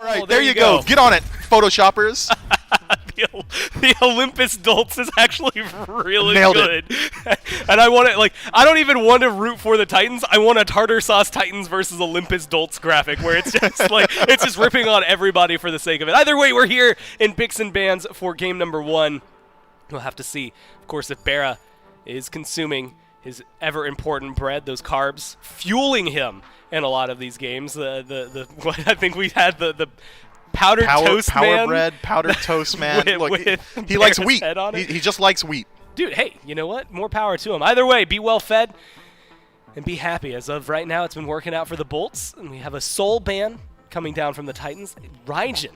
All right, there you go. Get on it, Photoshoppers. The Olympus Dolts is actually really Nailed good. And I want to, I don't even want to root for the Titans. I want a Tartar Sauce Titans versus Olympus Dolts graphic where it's just it's just ripping on everybody for the sake of it. Either way, we're here in Picks and Bans for game number 1. We'll have to see, of course, if Barra is consuming his ever important bread, those carbs fueling him in a lot of these games. What I think we had the powdered toast power man. bread, powdered toast man. Look, he likes wheat. He just likes wheat. Dude, hey, you know what? More power to him. Either way, be well fed and be happy. As of right now, it's been working out for the Bolts, and we have a soul ban coming down from the Titans. Raijin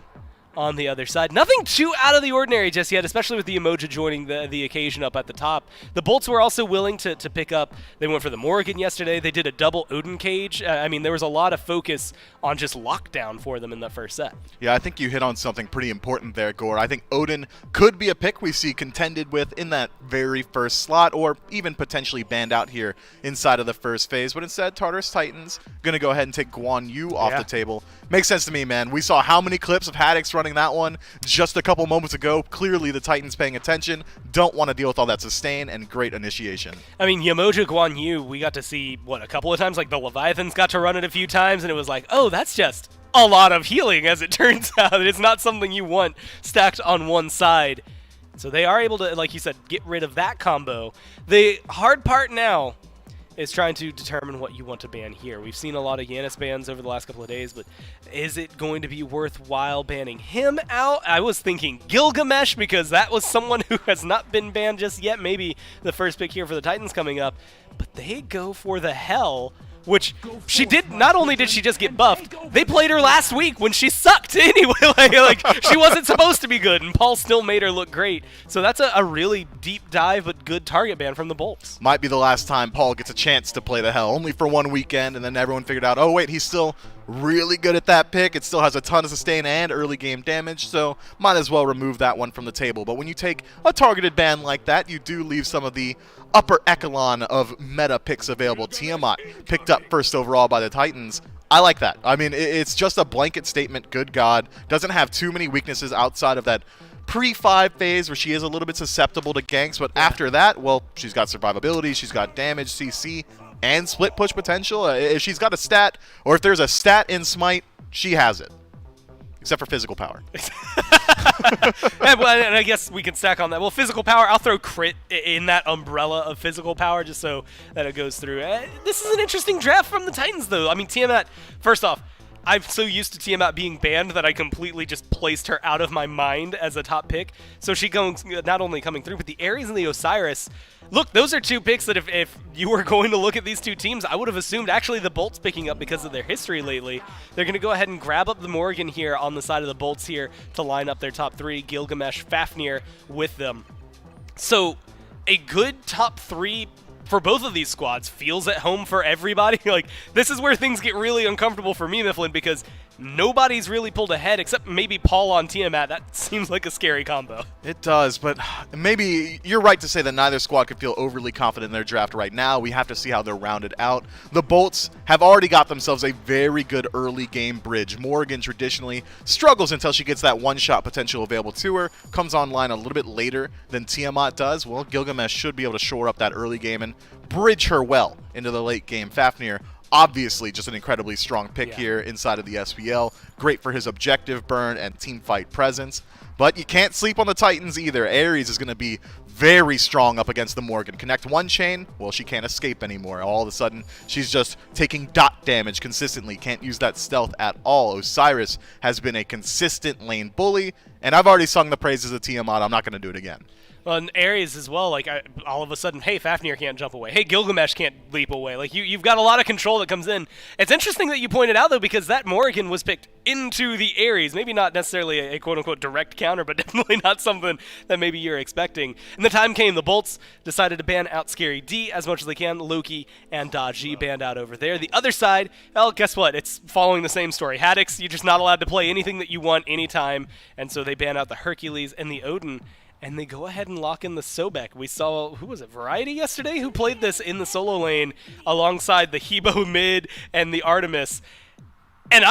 on the other side. Nothing too out of the ordinary just yet, especially with the Emoja joining the occasion up at the top. The Bolts were also willing to pick up. They went for the Morrigan yesterday. They did a double Odin cage. I mean, there was a lot of focus on just lockdown for them in the first set. Yeah, I think you hit on something pretty important there, Gore. I think Odin could be a pick we see contended with in that very first slot, or even potentially banned out here inside of the first phase. But instead, Tartarus Titans going to go ahead and take Guan Yu off the table. Makes sense to me, man. We saw how many clips of Haddix running that one just a couple moments ago. Clearly, the Titans paying attention, don't want to deal with all that sustain, and great initiation. I mean, Yamoja Guan Yu, we got to see, a couple of times? Like, the Leviathans got to run it a few times, and it was like, oh, that's just a lot of healing, as it turns out. It's not something you want stacked on one side. So they are able to, like you said, get rid of that combo. The hard part now is trying to determine what you want to ban here. We've seen a lot of Yanis bans over the last couple of days, but is it going to be worthwhile banning him out? I was thinking Gilgamesh, because that was someone who has not been banned just yet. Maybe the first pick here for the Titans coming up. But they go for the Hell, which she did. Not only did she just get buffed, they played her last week when she sucked anyway. like she wasn't supposed to be good, and Paul still made her look great. So that's a really deep dive but good target ban from the Bolts. Might be the last time Paul gets a chance to play the Hell, only for one weekend, and then everyone figured out, oh wait, he's still really good at that pick. It still has a ton of sustain and early game damage, so might as well remove that one from the table. But when you take a targeted ban like that, you do leave some of the upper echelon of meta picks available. Tiamat picked up first overall by the Titans. I like that. I mean, it's just a blanket statement, good God. Doesn't have too many weaknesses outside of that pre-5 phase where she is a little bit susceptible to ganks, but after that, well, she's got survivability, she's got damage, CC, and split push potential. If she's got a stat, or if there's a stat in Smite, she has it. Except for physical power. And I guess we can stack on that. Well, physical power, I'll throw crit in that umbrella of physical power just so that it goes through. This is an interesting draft from the Titans, though. I mean, Tiamat, first off, I'm so used to Tiamat being banned that I completely just placed her out of my mind as a top pick. So she goes not only coming through, but the Ares and the Osiris. Look, those are two picks that if you were going to look at these two teams, I would have assumed actually the Bolts picking up because of their history lately. They're going to go ahead and grab up the Morrigan here on the side of the Bolts here to line up their top three, Gilgamesh, Fafnir with them. So a good top three for both of these squads feels at home for everybody. Like, this is where things get really uncomfortable for me, Mifflin, because nobody's really pulled ahead except maybe Paul on Tiamat. That seems like a scary combo. It does, but maybe you're right to say that neither squad could feel overly confident in their draft right now. We have to see how they're rounded out. The Bolts have already got themselves a very good early game bridge. Morrigan traditionally struggles until she gets that one-shot potential available to her, comes online a little bit later than Tiamat does. Well, Gilgamesh should be able to shore up that early game and bridge her well into the late game. Fafnir, obviously just an incredibly strong pick here inside of the SPL. Great for his objective burn and team fight presence. But you can't sleep on the Titans either. Ares is going to be very strong up against the Morrigan. Connect one chain, well, she can't escape anymore. All of a sudden, she's just taking dot damage consistently. Can't use that stealth at all. Osiris has been a consistent lane bully, and I've already sung the praises of Tiamat. I'm not going to do it again. Well, and Ares as well, like, all of a sudden, hey, Fafnir can't jump away. Hey, Gilgamesh can't leap away. Like, you've got a lot of control that comes in. It's interesting that you pointed out, though, because that Morrigan was picked into the Ares. Maybe not necessarily a quote-unquote direct counter, but definitely not something that maybe you're expecting. And the time came, the Bolts decided to ban out Scary D as much as they can. Loki and Daji banned out over there. The other side, well, guess what? It's following the same story. Haddix, you're just not allowed to play anything that you want anytime, and so they ban out the Hercules and the Odin. And they go ahead and lock in the Sobek. We saw, who was it, Variety yesterday, who played this in the solo lane alongside the Hebo mid and the Artemis. And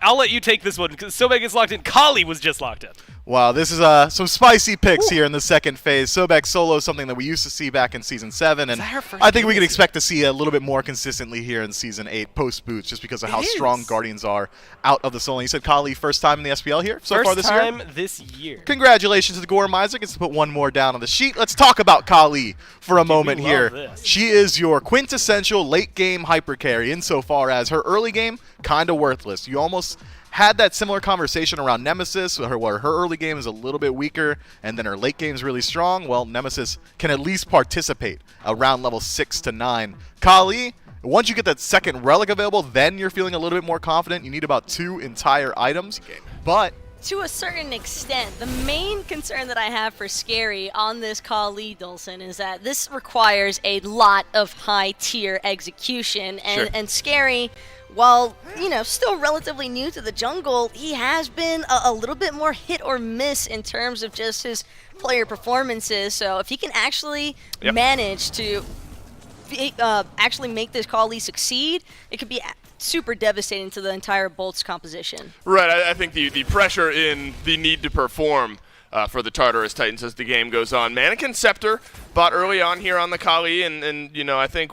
I'll let you take this one because Sobek is locked in. Kali was just locked in. Wow, this is some spicy picks here in the second phase. Sobek solo, something that we used to see back in Season 7, and I think we can expect to see a little bit more consistently here in Season 8 post-boots just because of how strong Guardians are out of the solo. You said Kali, first time in the SPL here so far this year? First time this year. Congratulations to Gorm Isaac. Gets to put one more down on the sheet. Let's talk about Kali for a moment here. This. She is your quintessential late-game hyper carry insofar as her early game, kind of worthless. You almost had that similar conversation around Nemesis, where her early game is a little bit weaker, and then her late game is really strong. Well, Nemesis can at least participate around level 6 to 9. Kali, once you get that second relic available, then you're feeling a little bit more confident. You need about 2 entire items, but to a certain extent, the main concern that I have for Scary on this Kali, Dulcin, is that this requires a lot of high-tier execution, and Scary, while, still relatively new to the jungle, he has been a little bit more hit or miss in terms of just his player performances. So if he can actually manage to actually make this Kali succeed, it could be super devastating to the entire Bolts composition. Right, I think the pressure in the need to perform for the Tartarus Titans as the game goes on. Mannequin Scepter bought early on here on the Kali, and I think,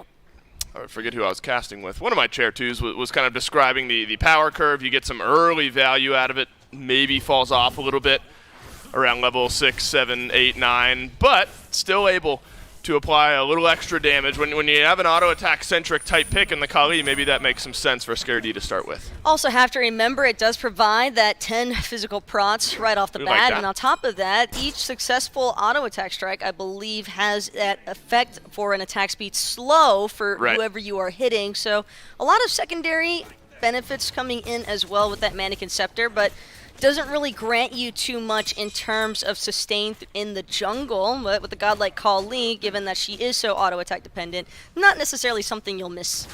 I forget who I was casting with. One of my chair twos was kind of describing the power curve. You get some early value out of it, maybe falls off a little bit around level 6, 7, 8, 9, but still able to apply a little extra damage. When you have an auto attack centric type pick in the Kali, maybe that makes some sense for Scary D to start with. Also have to remember it does provide that 10 physical prots right off the bat, and on top of that, each successful auto attack strike, I believe, has that effect for an attack speed slow for whoever you are hitting. So a lot of secondary benefits coming in as well with that Mannequin Scepter, but doesn't really grant you too much in terms of sustain in the jungle. But with a god like Kali, given that she is so auto attack dependent, not necessarily something you'll miss.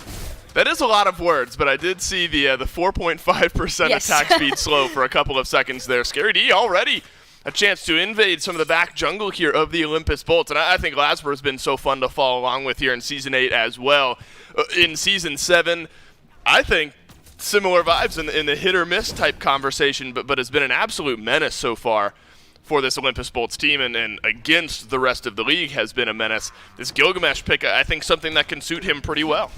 That is a lot of words, but I did see the 4.5% attack speed slow for a couple of seconds there. Scary D already a chance to invade some of the back jungle here of the Olympus Bolts, and I think Lasber's been so fun to follow along with here in Season 8 as well. In Season 7, I think similar vibes in the hit or miss type conversation, but has been an absolute menace so far for this Olympus Bolts team, and against the rest of the league has been a menace. This Gilgamesh pick, I think, something that can suit him pretty well.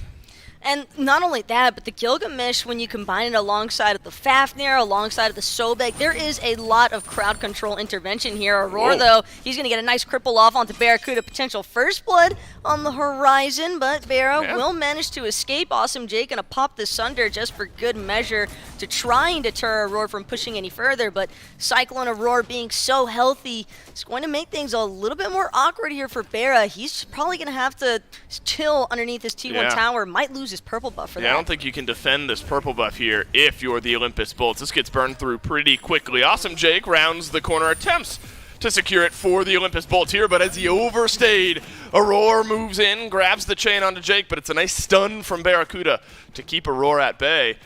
And not only that, but the Gilgamesh, when you combine it alongside of the Fafnir, alongside of the Sobek, there is a lot of crowd control intervention here. Aurora, though, he's going to get a nice cripple off onto Barracuda, potential first blood on the horizon, but Barra will manage to escape. Awesome Jake going to pop the Sunder just for good measure to try and deter Aurora from pushing any further, but Cyclone Aurora being so healthy is going to make things a little bit more awkward here for Barra. He's probably going to have to chill underneath his T1 tower, might lose his purple buff for that. I don't think you can defend this purple buff here if you're the Olympus Bolts. This gets burned through pretty quickly. Awesome Jake rounds the corner, attempts to secure it for the Olympus Bolts here, but as he overstayed, Aurora moves in, grabs the chain onto Jake, but it's a nice stun from Barracuda to keep Aurora at bay.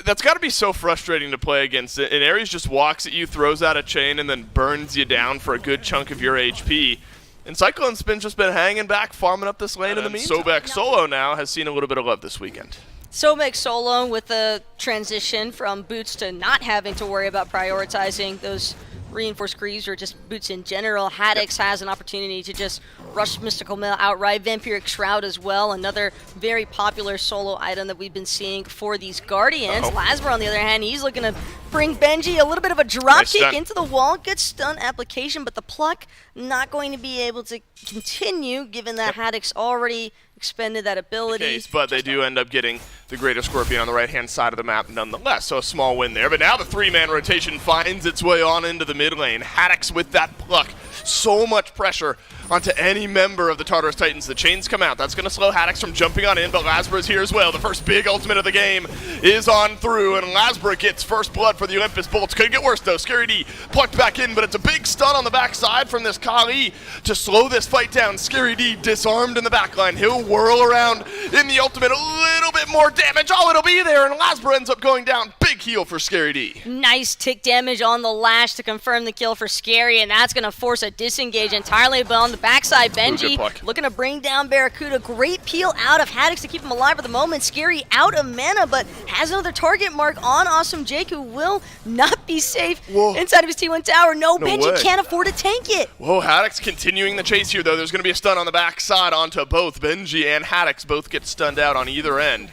That's got to be so frustrating to play against. And Ares just walks at you, throws out a chain, and then burns you down for a good chunk of your HP. And Cyclone's just been hanging back, farming up this lane in the meantime. Sobek solo now has seen a little bit of love this weekend. Sobek solo with the transition from boots to not having to worry about prioritizing those reinforced creeps or just boots in general. Haddix has an opportunity to just rush Mystical Mail outright. Vampiric Shroud as well, another very popular solo item that we've been seeing for these Guardians. Lasber, on the other hand, he's looking to bring Benji a little bit of a drop kick into the wall. Good stun application, but the pluck not going to be able to continue given that Haddix already expended that ability. But they do end up getting the Greater Scorpion on the right-hand side of the map nonetheless, so a small win there. But now the three-man rotation finds its way on into the mid lane. Haddix with that pluck. So much pressure onto any member of the Tartarus Titans. The chains come out. That's going to slow Haddix from jumping on in, but Lasber is here as well. The first big ultimate of the game is on through, and Lasber gets first blood for the Olympus Bolts. Could get worse, though. Scary D plucked back in, but it's a big stun on the backside from this Kali to slow this fight down. Scary D disarmed in the backline. He'll whirl around in the ultimate. A little bit more damage. Oh, it'll be there, and Lasber ends up going down. Big heal for Scary D. Nice tick damage on the lash to confirm the kill for Scary, and that's going to force a disengage entirely, but on the the backside. Ooh, good Benji pluck. looking to bring down Barracuda. Great peel out of Haddix to keep him alive for the moment. Scary out of mana, but has another target mark on Awesome Jake, who will not be safe Whoa. inside of his T1 tower. No, No Benji way. can't afford to tank it. Whoa, Haddix continuing the chase here, though. There's going to be a stun on the backside onto both Benji and Haddix. Both get stunned out on either end.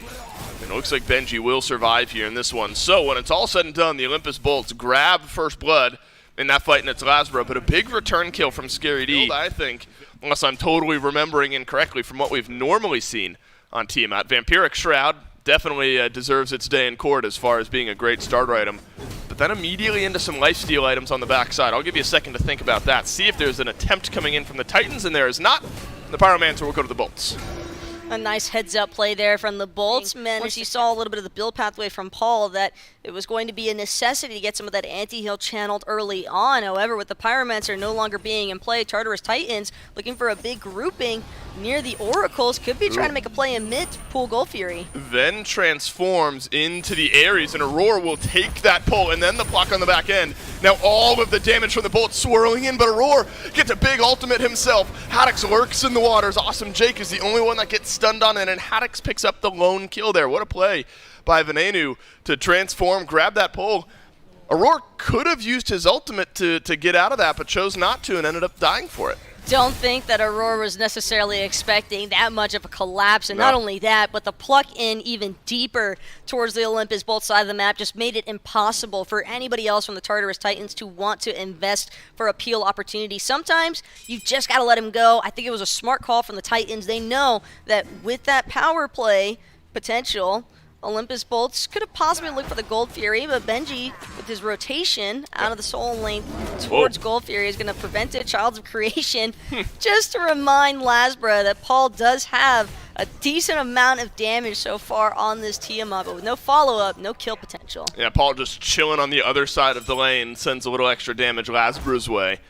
And it looks like Benji will survive here in this one. So when it's all said and done, the Olympus Bolts grab first blood in that fight in its Lasbro, but a big return kill from Scary D, I think, unless I'm totally remembering incorrectly from what we've normally seen on Tiamat. Vampiric Shroud definitely deserves its day in court as far as being a great starter item. But then immediately into some lifesteal items on the backside. I'll give you a second to think about that. See if there's an attempt coming in from the Titans, and there is not. The Pyromancer will go to the Bolts. A nice heads-up play there from the Bolts. Once you saw a little bit of the build pathway from Paul, that it was going to be a necessity to get some of that anti-heal channeled early on. However, with the Pyromancer no longer being in play, Tartarus Titans looking for a big grouping near the Oracles. Could be trying to make a play in mid to pull Gold Fury. Then transforms into the Ares, and Aurora will take that pull, and then the block on the back end. Now all of the damage from the Bolt swirling in, but Aurora gets a big ultimate himself. Haddix lurks in the waters. Awesome Jake is the only one that gets stunned on it, and Haddix picks up the lone kill there. What a play by Venenu to transform, grab that pull. Aurora could have used his ultimate to get out of that, but chose not to and ended up dying for it. Don't think that Aurora was necessarily expecting that much of a collapse, and not only that, but the pluck in even deeper towards the Olympus Bolt side of the map just made it impossible for anybody else from the Tartarus Titans to want to invest for a peel opportunity. Sometimes you've just got to let him go. I think it was a smart call from the Titans. They know that with that power play potential, Olympus Bolts could have possibly looked for the Gold Fury, but Benji, with his rotation out of the Soul Lane towards Gold Fury, is going to prevent it. Childs of Creation. Just to remind Lasbra that Paul does have a decent amount of damage so far on this Tiamat, but with no follow-up, no kill potential. Yeah, Paul just chilling on the other side of the lane, sends a little extra damage Lasbra's way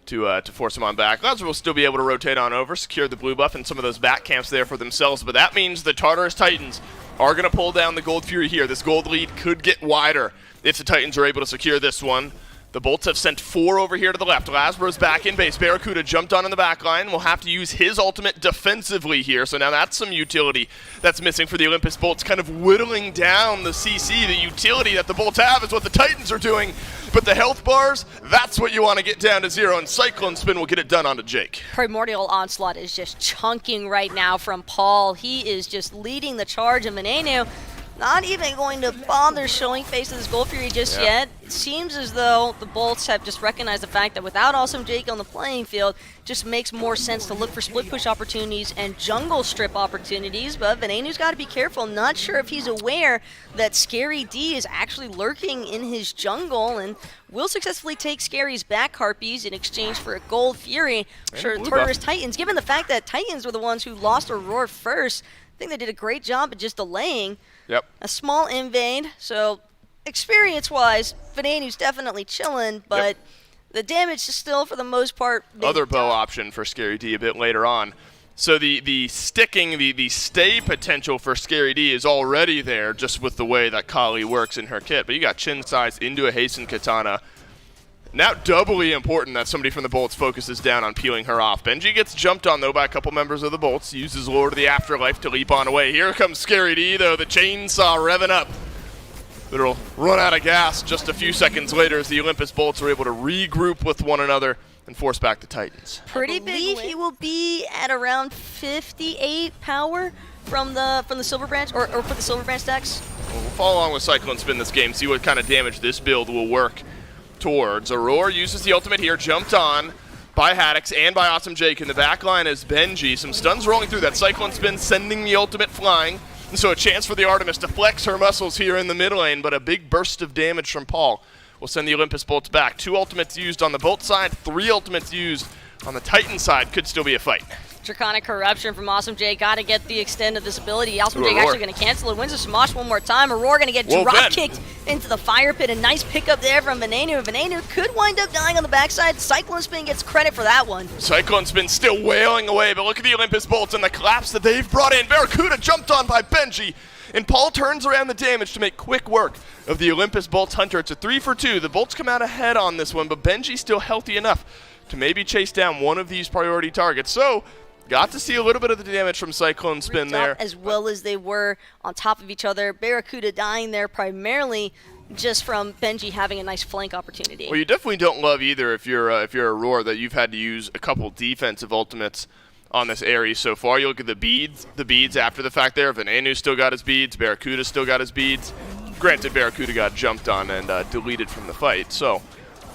to force him on back. Lasbra will still be able to rotate on over, secure the blue buff and some of those back camps there for themselves, but that means the Tartarus Titans are going to pull down the Gold Fury here. This gold lead could get wider if the Titans are able to secure this one. The Bolts have sent 4 over here to the left. Lasbro's back in base. Barracuda jumped on in the back line. Will have to use his ultimate defensively here. So now that's some utility that's missing for the Olympus Bolts, kind of whittling down the CC. The utility that the Bolts have is what the Titans are doing. But the health bars, that's what you want to get down to 0. And Cyclone Spin will get it done onto Jake. Primordial Onslaught is just chunking right now from Paul. He is just leading the charge, and Venenu not even going to bother showing face to this Gold Fury just yet. It seems as though the Bolts have just recognized the fact that without Awesome Jake on the playing field, it just makes more sense to look for split push opportunities and jungle strip opportunities. But Venenu's got to be careful. Not sure if he's aware that Scary D is actually lurking in his jungle and will successfully take Scary's back Harpies in exchange for a Gold Fury. I'm sure Tartarus Titans, given the fact that Titans were the ones who lost Aurora first, I think they did a great job at just delaying. Yep. A small invade, so experience-wise, Venenu's definitely chilling, but the damage is still, for the most part, other bow option for Scary D a bit later on. So the sticking, the stay potential for Scary D is already there just with the way that Kali works in her kit. But you got Chin Size into a Hasten Katana. Now doubly important that somebody from the Bolts focuses down on peeling her off. Benji gets jumped on, though, by a couple members of the Bolts. Uses Lord of the Afterlife to leap on away. Here comes Scary D, though, the chainsaw revving up. It'll run out of gas just a few seconds later as the Olympus Bolts are able to regroup with one another and force back the Titans. Pretty big. He will be at around 58 power from the Silver Branch, or for the Silver Branch decks. We'll follow along with Cyclone Spin this game, see what kind of damage this build will work towards. Aurora uses the ultimate here, jumped on by Haddix and by Awesome Jake. In the back line is Benji. Some stuns rolling through. That Cyclone Spin sending the ultimate flying. And so a chance for the Artemis to flex her muscles here in the mid lane, but a big burst of damage from Paul will send the Olympus Bolts back. 2 ultimates used on the Bolt side, 3 ultimates used on the Titan side. Could still be a fight. Draconic Corruption from Awesome J. Got to get the extent of this ability. Awesome J actually going to cancel it. Wins a Smosh one more time. Aurora going to get drop-kicked into the fire pit. A nice pickup there from Venenu. Venenu could wind up dying on the backside. Cyclone Spin gets credit for that one. Cyclone Spin still wailing away, but look at the Olympus Bolts and the collapse that they've brought in. Barracuda jumped on by Benji. And Paul turns around the damage to make quick work of the Olympus Bolts Hunter. It's a 3 for 2. The Bolts come out ahead on this one, but Benji's still healthy enough to maybe chase down one of these priority targets. So, got to see a little bit of the damage from Cyclone Spin there. As well as they were on top of each other. Barracuda dying there primarily just from Benji having a nice flank opportunity. Well, you definitely don't love either if you're a Roar that you've had to use a couple defensive ultimates on this Ares so far. You look at the beads after the fact there. Venenu still got his beads. Barracuda still got his beads. Granted, Barracuda got jumped on and deleted from the fight. So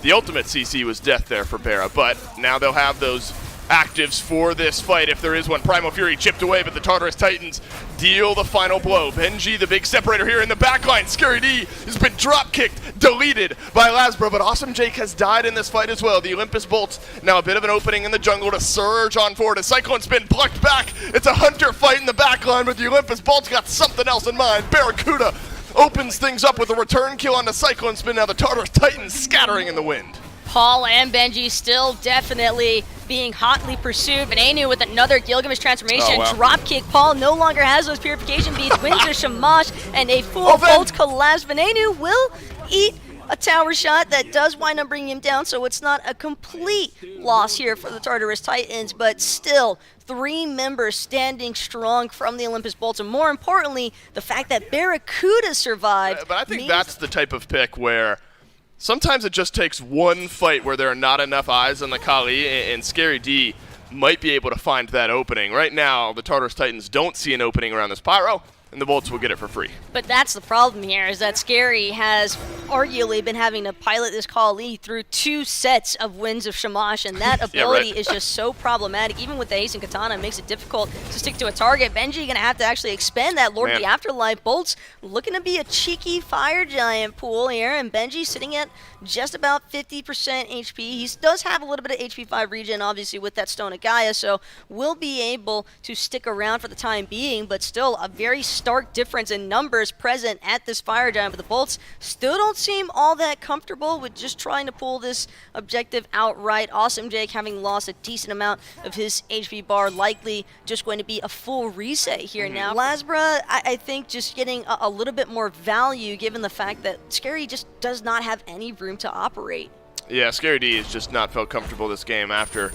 the ultimate CC was death there for Barra. But now they'll have those actives for this fight if there is one. Primal Fury chipped away, but the Tartarus Titans deal the final blow. Benji, the big separator here in the backline. Scary D has been drop-kicked, deleted by Lasbro, but Awesome Jake has died in this fight as well. The Olympus Bolts now a bit of an opening in the jungle to surge on forward. As Cyclone Spin plucked back. It's a Hunter fight in the backline, but the Olympus Bolts got something else in mind. Barracuda opens things up with a return kill on the Cyclone Spin. Now the Tartarus Titans scattering in the wind. Paul and Benji still definitely being hotly pursued. Venenu with another Gilgamesh transformation. Oh, wow. Dropkick. Paul no longer has those purification beads. Wins the Shamash and a full Bolt collapse. Venenu will eat a tower shot that does wind up bringing him down, so it's not a complete loss here for the Tartarus Titans, but still 3 members standing strong from the Olympus Bolts, and more importantly, the fact that Barracuda survived. But I think that's the type of pick where sometimes it just takes one fight where there are not enough eyes on the Kali, and Scary D might be able to find that opening. Right now, the Tartarus Titans don't see an opening around this Pyro, and the Bolts will get it for free. But that's the problem here, is that Scary has arguably been having to pilot this Kali through 2 sets of Winds of Shamash, and that ability is just so problematic. Even with the Ace and Katana, it makes it difficult to stick to a target. Benji going to have to actually expend that Lord of the Afterlife. Bolts looking to be a cheeky Fire Giant pool here, and Benji sitting at just about 50% HP. He does have a little bit of HP 5 regen, obviously, with that Stone of Gaia, so will be able to stick around for the time being, but still a very stark difference in numbers present at this Fire Giant. But the Bolts still don't seem all that comfortable with just trying to pull this objective outright. Awesome Jake having lost a decent amount of his HP bar, likely just going to be a full reset here now. Lasbra, I think just getting a little bit more value given the fact that Scary just does not have any room to operate. Yeah, Scary D has just not felt comfortable this game after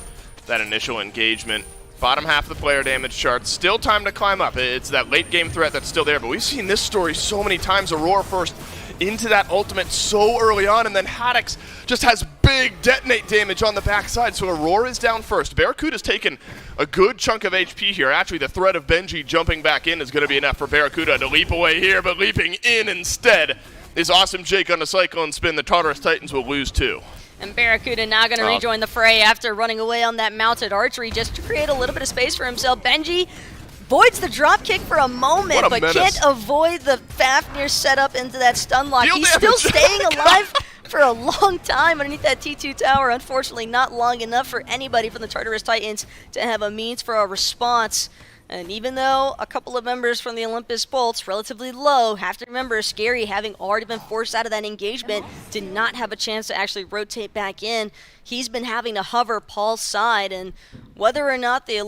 that initial engagement. Bottom half of the player damage chart, still time to climb up. It's that late game threat that's still there, but we've seen this story so many times. Aurora first into that ultimate so early on, and then Haddix just has big detonate damage on the backside, so Aurora is down first. Barracuda's taken a good chunk of HP here. Actually, the threat of Benji jumping back in is going to be enough for Barracuda to leap away here, but leaping in instead is Awesome Jake on the Cyclone Spin. The Tartarus Titans will lose too. And Barracuda now going to rejoin the fray after running away on that mounted archery just to create a little bit of space for himself. Benji voids the drop kick for a moment, but can't avoid the Fafnir setup into that stun lock. He's still staying alive for a long time underneath that T2 tower. Unfortunately, not long enough for anybody from the Tartarus Titans to have a means for a response. And even though a couple of members from the Olympus Bolts, relatively low, have to remember Scary, having already been forced out of that engagement, did not have a chance to actually rotate back in. He's been having to hover Paul's side, and whether or not the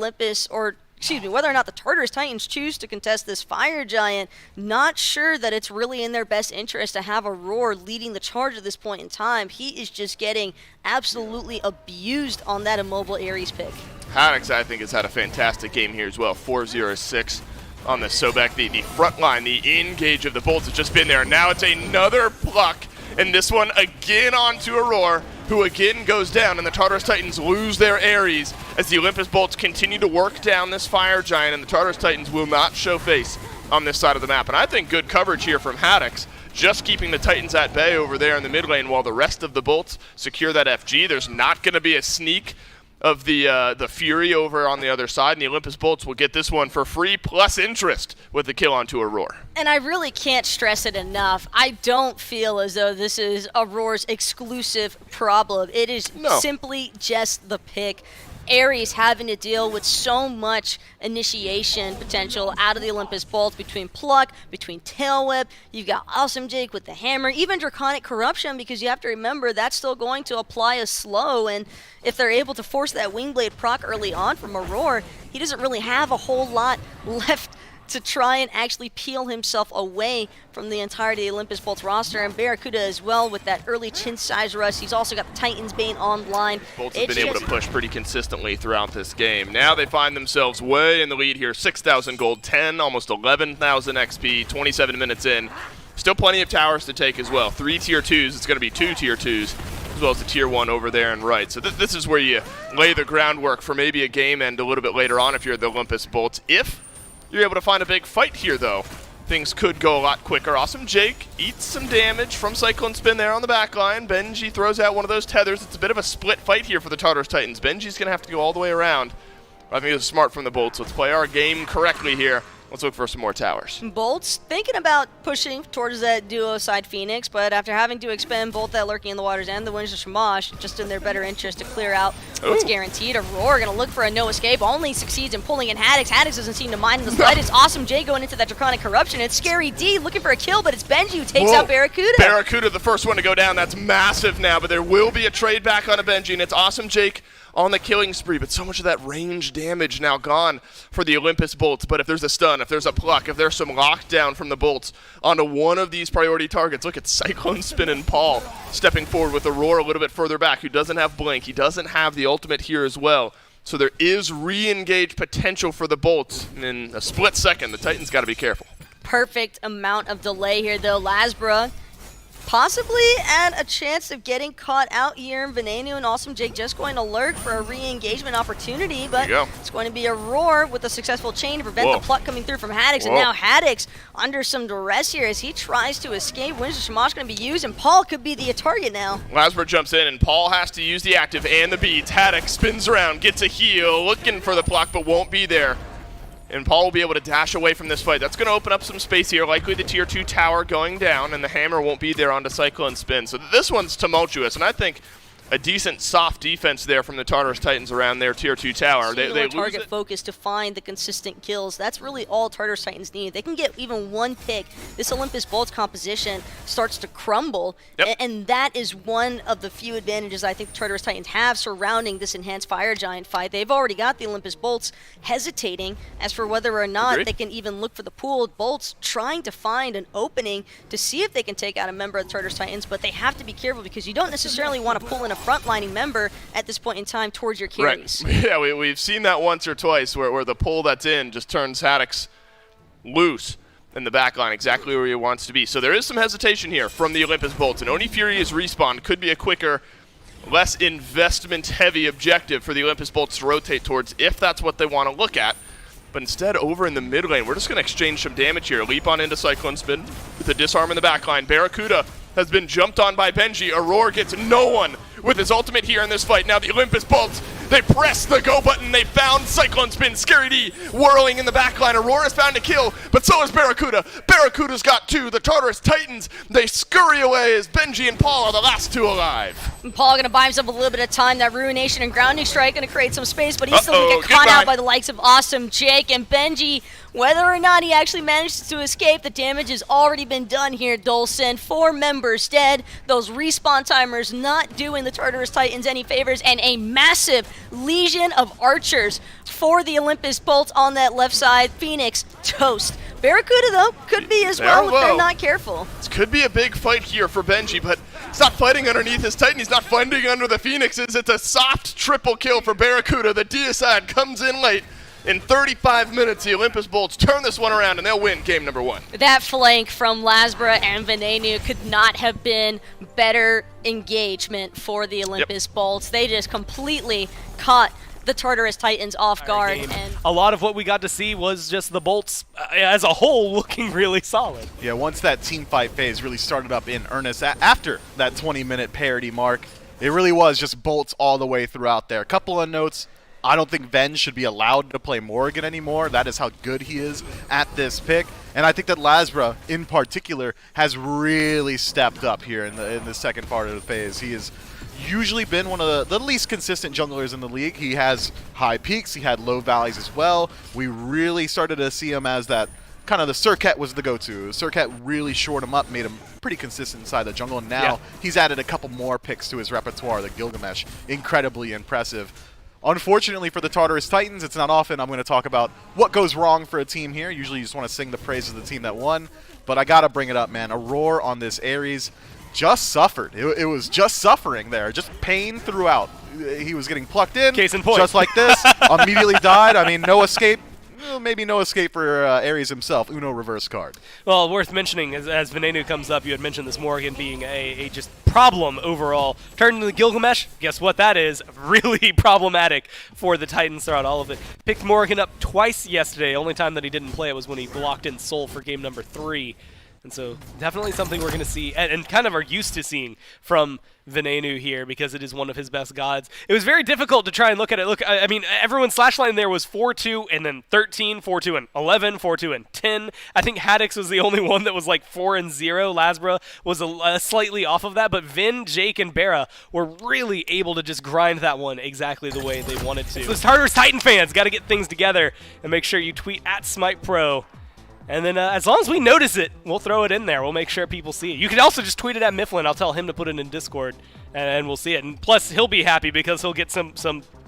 whether or not the Tartarus Titans choose to contest this Fire Giant, not sure that it's really in their best interest to have Aurora leading the charge at this point in time. He is just getting absolutely abused on that immobile Ares pick. Haddix, I think, has had a fantastic game here as well. 4-0-6 on the Sobek. The front line, the engage of the Bolts has just been there. Now it's another pluck, and this one again onto Aurora, who again goes down, and the Tartarus Titans lose their Ares as the Olympus Bolts continue to work down this Fire Giant, and the Tartarus Titans will not show face on this side of the map. And I think good coverage here from Haddix, just keeping the Titans at bay over there in the mid lane while the rest of the Bolts secure that FG. There's not going to be a sneak of the Fury over on the other side, and the Olympus Bolts will get this one for free plus interest with the kill onto Aurora. And I really can't stress it enough. I don't feel as though this is Aurora's exclusive problem. It is simply just the pick. Ares having to deal with so much initiation potential out of the Olympus Bolts between Pluck, between Tail Whip. You've got Awesome Jake with the hammer, even Draconic Corruption, because you have to remember that's still going to apply a slow, and if they're able to force that Wingblade proc early on from Aurora, he doesn't really have a whole lot left to try and actually peel himself away from the entirety of the Olympus Bolts roster, and Barracuda as well with that early chin size rush. He's also got the Titan's Bane online. Bolts have been able to push pretty consistently throughout this game. Now they find themselves way in the lead here, 6,000 gold, 10, almost 11,000 XP, 27 minutes in. Still plenty of towers to take as well. 3 tier 2s, it's going to be 2 tier 2s, as well as the tier 1 over there and right. So this is where you lay the groundwork for maybe a game end a little bit later on if you're the Olympus Bolts. If you're able to find a big fight here, though, things could go a lot quicker. Awesome Jake eats some damage from Cyclone Spin there on the back line. Benji throws out one of those tethers. It's a bit of a split fight here for the Tartarus Titans. Benji's going to have to go all the way around. I think it's smart from the Bolts. Let's play our game correctly here. Let's look for some more towers. Bolts thinking about pushing towards that duo side Phoenix, but after having to expend both that Lurking in the Waters and the Winds of Shamash, just in their better interest to clear out what's guaranteed. Aurora going to look for a no escape, only succeeds in pulling in Haddix. Haddix doesn't seem to mind in the slightest. Awesome J going into that Draconic Corruption. It's Scary D looking for a kill, but it's Benji who takes out Barracuda. Barracuda, the first one to go down. That's massive now, but there will be a trade back on a Benji, and it's Awesome Jake on the killing spree, but so much of that range damage now gone for the Olympus Bolts. But if there's a stun, if there's a pluck, if there's some lockdown from the Bolts onto one of these priority targets, look at Cyclone Spin and Paul stepping forward with Aurora a little bit further back, who doesn't have Blink. He doesn't have the ultimate here as well. So there is re-engage potential for the Bolts. And in a split second, the Titans got to be careful. Perfect amount of delay here, though. Lasbra possibly at a chance of getting caught out here. Venenu and Awesome Jake just going to lurk for a re-engagement opportunity, but it's going to be a Roar with a successful chain to prevent the pluck coming through from Haddix. And now Haddix under some duress here as he tries to escape. Winds of Shamash going to be used, and Paul could be the target now. Lasbra jumps in, and Paul has to use the active and the beads. Haddix spins around, gets a heal, looking for the pluck, but won't be there. And Paul will be able to dash away from this fight. That's going to open up some space here. Likely the tier 2 tower going down, and the hammer won't be there onto Cyclone Spin. So this one's tumultuous, and I think a decent soft defense there from the Tartarus Titans around their tier 2 tower. They target focus to find the consistent kills. That's really all Tartarus Titans need. They can get even one pick. This Olympus Bolts composition starts to crumble, and that is one of the few advantages I think the Tartarus Titans have surrounding this enhanced Fire Giant fight. They've already got the Olympus Bolts hesitating as for whether or not they can even look for the pooled Bolts, trying to find an opening to see if they can take out a member of the Tartarus Titans, but they have to be careful because you don't necessarily want to pull in a frontlining member at this point in time towards your carries. Right. Yeah, we've seen that once or twice where the pull that's in just turns Haddix loose in the back line, exactly where he wants to be. So there is some hesitation here from the Olympus Bolts, and Oni Fury is respawn. Could be a quicker, less investment-heavy objective for the Olympus Bolts to rotate towards if that's what they want to look at. But instead, over in the mid lane, we're just going to exchange some damage here. Leap on into Cyclone Spin with a disarm in the back line. Barracuda has been jumped on by Benji. Aurora gets no one with his ultimate here in this fight. Now the Olympus Bolts, they press the go button. They found Cyclone Spin. Scary D whirling in the backline. Aurora's found a kill, but so is Barracuda. Barracuda's got 2. The Tartarus Titans, they scurry away as Benji and Paul are the last 2 alive. And Paul going to buy himself a little bit of time. That Ruination and Grounding Strike going to create some space, but he's still going to get caught out by the likes of Awesome Jake and Benji. Whether or not he actually manages to escape, the damage has already been done here, Dolson. 4 members dead. Those respawn timers not doing the Tartarus Titans any favors, and a massive legion of archers for the Olympus Bolts on that left side. Phoenix toast. Barracuda, though, could be as well if they're not careful. This could be a big fight here for Benji, but he's not fighting underneath his Titan. He's not fighting under the Phoenixes. It's a soft triple kill for Barracuda. The Deicide comes in late. In 35 minutes, the Olympus Bolts turn this one around, and they'll win game number 1. That flank from Lasbra and Venenu could not have been better engagement for the Olympus Bolts. They just completely caught the Tartarus Titans off guard. And a lot of what we got to see was just the Bolts as a whole looking really solid. Yeah, once that team fight phase really started up in earnest, after that 20-minute parity mark, it really was just Bolts all the way throughout there. A couple of notes. I don't think Ven should be allowed to play Morrigan anymore. That is how good he is at this pick. And I think that Lasbra, in particular, has really stepped up here in the second part of the phase. He has usually been one of the least consistent junglers in the league. He has high peaks. He had low valleys as well. We really started to see him as that kind of the Surcat was the go-to. Surcat really shored him up, made him pretty consistent inside the jungle. And now he's added a couple more picks to his repertoire, the Gilgamesh. Incredibly impressive. Unfortunately for the Tartarus Titans, it's not often I'm going to talk about what goes wrong for a team here. Usually you just want to sing the praises of the team that won. But I got to bring it up, man. Aurora on this Ares just suffered. It was just suffering there. Just pain throughout. He was getting plucked in. Case in point. Just like this. Immediately died. I mean, no escape. Well, maybe no escape for Ares himself. Uno reverse card. Well, worth mentioning, as Venenu comes up, you had mentioned this Morgan being a just problem overall. Turned into the Gilgamesh, guess what that is? Really problematic for the Titans throughout all of it. Picked Morgan up twice yesterday. Only time that he didn't play was when he blocked in Soul for game number 3. And so definitely something we're going to see and kind of are used to seeing from Venenu here because it is one of his best gods. It was very difficult to try and look at it. Look, I mean, everyone's slash line there was 4-2 and then 13, 4-2 and 11, 4-2 and 10. I think Haddix was the only one that was like 4-0. Lasbra was slightly off of that, but Vin, Jake, and Barra were really able to just grind that one exactly the way they wanted to. So those Tartarus Titan fans got to get things together and make sure you tweet at Smite Pro. And then as long as we notice it, we'll throw it in there. We'll make sure people see it. You can also just tweet it at Mifflin. I'll tell him to put it in Discord, and we'll see it. And plus, he'll be happy because he'll get some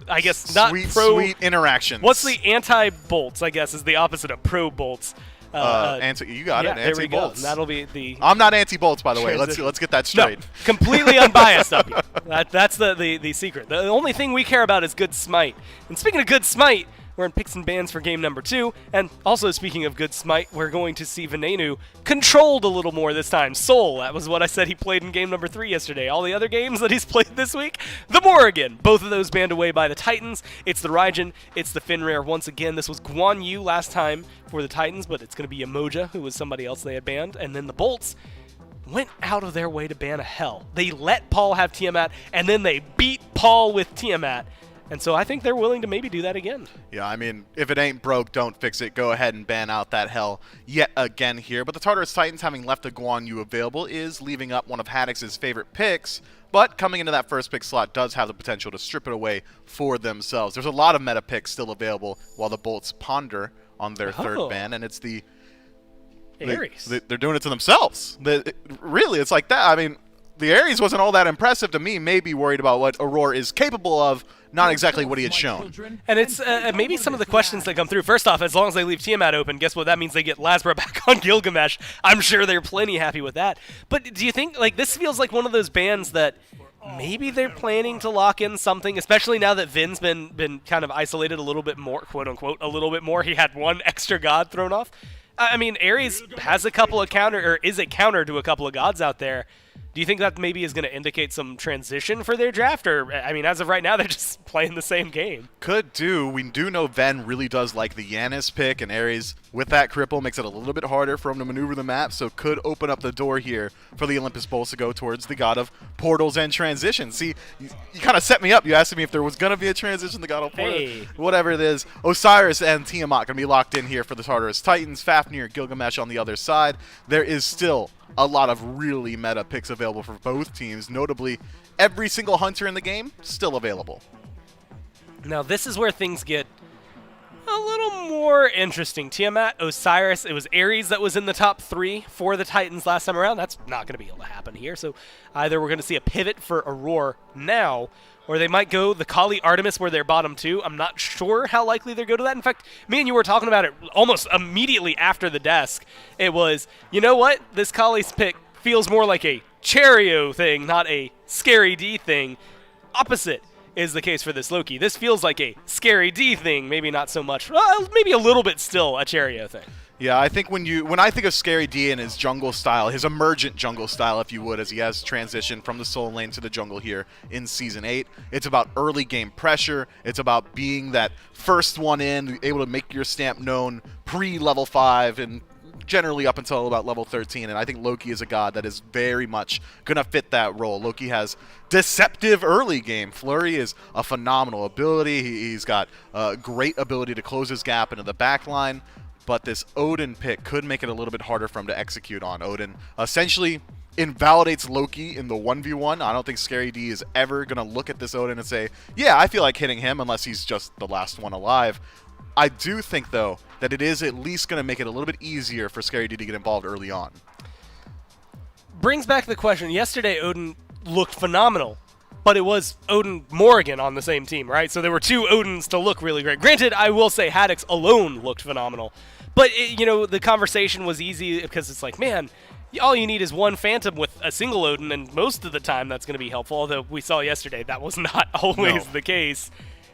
I guess, not pro... Sweet interactions. What's the anti-bolts, I guess, is the opposite of pro-bolts. You got it. Anti-bolts. That'll be the... I'm not anti-bolts, by the way. Let's get that straight. No, completely unbiased of you. That's the secret. The only thing we care about is good Smite. And speaking of good Smite, we're in picks and bans for game number 2. And also, speaking of good Smite, we're going to see Venenu controlled a little more this time. Soul, that was what I said he played in game number 3 yesterday. All the other games that he's played this week, the Morrigan. Both of those banned away by the Titans. It's the Raijin, it's the Fenrir. Once again, this was Guan Yu last time for the Titans, but it's going to be Emoja, who was somebody else they had banned. And then the Bolts went out of their way to ban a Hell. They let Paul have Tiamat, and then they beat Paul with Tiamat. And so I think they're willing to maybe do that again. Yeah, I mean, if it ain't broke, don't fix it. Go ahead and ban out that Hell yet again here. But the Tartarus Titans, having left the Guan Yu available, is leaving up one of Haddix's favorite picks. But coming into that first pick slot does have the potential to strip it away for themselves. There's a lot of meta picks still available while the Bolts ponder on their third ban. And it's the... Ares. They're doing it to themselves. Really, it's like that. I mean, the Ares wasn't all that impressive to me. Maybe worried about what Aurora is capable of. Not exactly what he had shown. And it's maybe some of the questions that come through. First off, as long as they leave Tiamat open, guess what? That means they get Lasbra back on Gilgamesh. I'm sure they're plenty happy with that. But do you think, like, this feels like one of those bans that maybe they're planning to lock in something, especially now that Vin's been kind of isolated a little bit more, quote-unquote, a little bit more. He had one extra god thrown off. I mean, Ares has a couple of is a counter to a couple of gods out there. Do you think that maybe is going to indicate some transition for their draft? Or, I mean, as of right now, they're just playing the same game. Could do. We do know Ven really does like the Yanis pick, and Ares, with that cripple, makes it a little bit harder for him to maneuver the map, so could open up the door here for the Olympus Bulls to go towards the god of portals and transition. See, you kind of set me up. You asked me if there was going to be a transition, the god of portals. Hey. Whatever it is. Osiris and Tiamat going to be locked in here for the Tartarus Titans. Fafnir, Gilgamesh on the other side. There is still a lot of really meta picks available for both teams. Notably, every single hunter in the game still available. Now, this is where things get a little more interesting. Tiamat, Osiris, it was Ares that was in the top 3 for the Titans last time around. That's not going to be able to happen here. So either we're going to see a pivot for Aurora now, or they might go the Kali Artemis where they're bottom 2. I'm not sure how likely they'll go to that. In fact, me and you were talking about it almost immediately after the desk. It was, you know what? This Kali's pick feels more like a Cherio thing, not a Scary D thing. Opposite is the case for this Loki. This feels like a Scary D thing, maybe not so much. Maybe a little bit still a Cherio thing. Yeah, I think when I think of Scary D and his jungle style, his emergent jungle style, if you would, as he has transitioned from the soul lane to the jungle here in Season 8, it's about early game pressure. It's about being that first one in, able to make your stamp known pre-level 5 and generally up until about level 13. And I think Loki is a god that is very much going to fit that role. Loki has deceptive early game. Flurry is a phenomenal ability. He's got a great ability to close his gap into the back line. But this Odin pick could make it a little bit harder for him to execute on. Odin essentially invalidates Loki in the 1v1. I don't think Scary D is ever going to look at this Odin and say, yeah, I feel like hitting him, unless he's just the last one alive. I do think, though, that it is at least going to make it a little bit easier for Scary D to get involved early on. Brings back the question. Yesterday, Odin looked phenomenal but it was Odin Morrigan on the same team, right? So there were two Odins to look really great. Granted, I will say Haddix alone looked phenomenal. But, the conversation was easy because it's like, man, all you need is one Phantom with a single Odin, and most of the time that's going to be helpful, although we saw yesterday that was not always the case.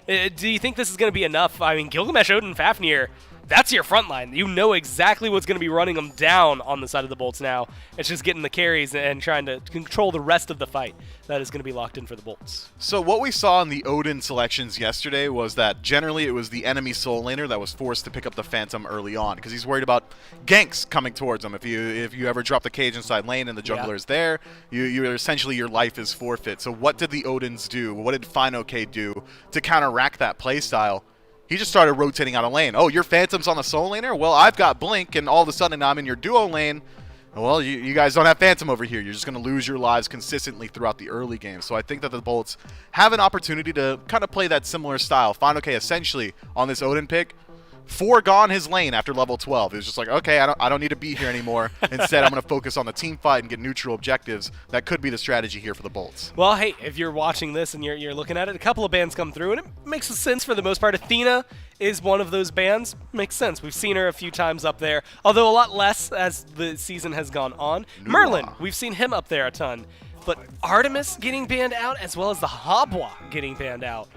Do you think this is going to be enough? I mean, Gilgamesh, Odin, Fafnir, that's your front line. You know exactly what's going to be running them down on the side of the Bolts now. It's just getting the carries and trying to control the rest of the fight that is going to be locked in for the Bolts. So what we saw in the Odin selections yesterday was that generally it was the enemy soul laner that was forced to pick up the Phantom early on because he's worried about ganks coming towards him. If you ever drop the cage inside lane and the jungler is there, you essentially your life is forfeit. So what did the Odins do? What did FineOK do to counteract that playstyle? He just started rotating out of lane. Oh, your Phantom's on the soul laner? Well, I've got Blink, and all of a sudden I'm in your duo lane. Well, you guys don't have Phantom over here. You're just going to lose your lives consistently throughout the early game. So I think that the Bolts have an opportunity to kind of play that similar style. FineOK essentially on this Odin pick foregone his lane after level 12. It was just like, okay, I don't need to be here anymore. Instead, I'm going to focus on the team fight and get neutral objectives. That could be the strategy here for the Bolts. Well, hey, if you're watching this and you're looking at it, a couple of bans come through, and it makes sense for the most part. Athena is one of those bans. Makes sense. We've seen her a few times up there, although a lot less as the season has gone on. Merlin, we've seen him up there a ton. But Artemis getting banned out, as well as the Habwa getting banned out.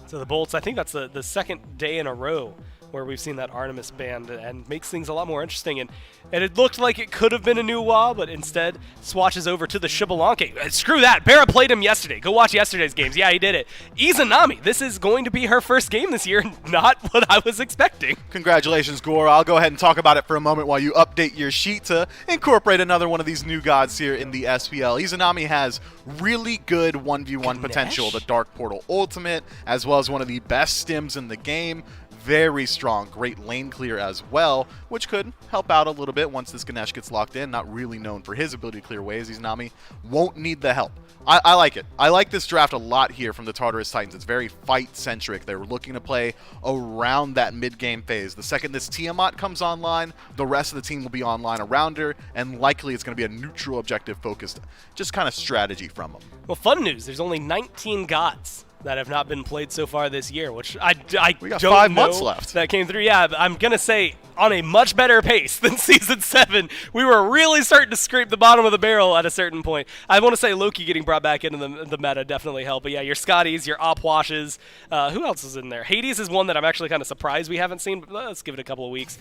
So the Bolts, I think that's the second day in a row where we've seen that Artemis banned, and makes things a lot more interesting. And it looked like it could have been a new WoW, but instead swatches over to the Xbalanque. Screw that. Barra played him yesterday. Go watch yesterday's games. Yeah, he did it. Izanami, this is going to be her first game this year, not what I was expecting. Congratulations, Gore. I'll go ahead and talk about it for a moment while you update your sheet to incorporate another one of these new gods here in the SPL. Izanami has really good 1v1 potential. The Dark Portal Ultimate, as well as one of the best stims in the game. Very strong, great lane clear as well, which could help out a little bit once this Ganesh gets locked in. Not really known for his ability to clear waves. Izanami won't need the help. I like it. I like this draft a lot here from the Tartarus Titans. It's very fight-centric. They're looking to play around that mid-game phase. The second this Tiamat comes online, the rest of the team will be online around her, and likely it's going to be a neutral objective-focused just kind of strategy from them. Well, fun news. There's only 19 gods that have not been played so far this year, which I we got don't 5 know months left. That came through. Yeah, I'm going to say on a much better pace than Season 7. We were really starting to scrape the bottom of the barrel at a certain point. I want to say Loki getting brought back into the meta definitely helped. But yeah, your Scotties, your Opwashes. Who else is in there? Hades is one that I'm actually kind of surprised we haven't seen, but let's give it a couple of weeks.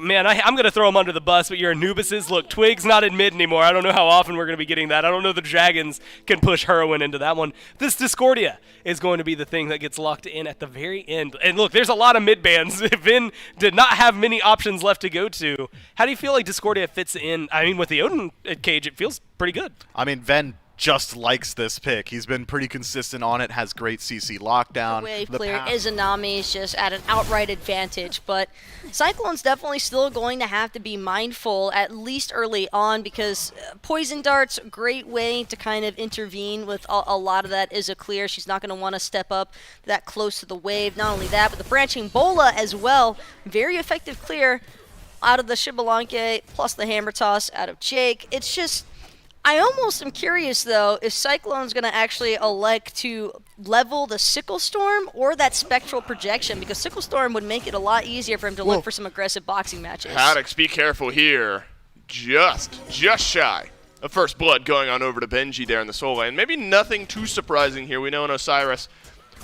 Man, I'm going to throw him under the bus, but your Anubises, look, Twig's not in mid anymore. I don't know how often we're going to be getting that. I don't know the Dragons can push Heroin into that one. This Discordia is going to be the thing that gets locked in at the very end. And look, there's a lot of mid bans. Vin did not have many options left to go to. How do you feel like Discordia fits in? I mean, with the Odin cage, it feels pretty good. I mean, Ven just likes this pick. He's been pretty consistent on it, has great CC lockdown. The wave clear Izanami is just at an outright advantage, but Cyclone's definitely still going to have to be mindful, at least early on, because Poison Dart's a great way to kind of intervene with a lot of that is a clear. She's not going to want to step up that close to the wave. Not only that, but the Branching Bola as well. Very effective clear out of the Xbalanque, plus the Hammer Toss out of Jake. It's just, I almost am curious, though, if Cyclone's going to actually elect to level the Sickle Storm or that Spectral Projection, because Sickle Storm would make it a lot easier for him to look for some aggressive boxing matches. Haddix, be careful here. Just shy of first blood going on over to Benji there in the soul lane. Maybe nothing too surprising here. We know an Osiris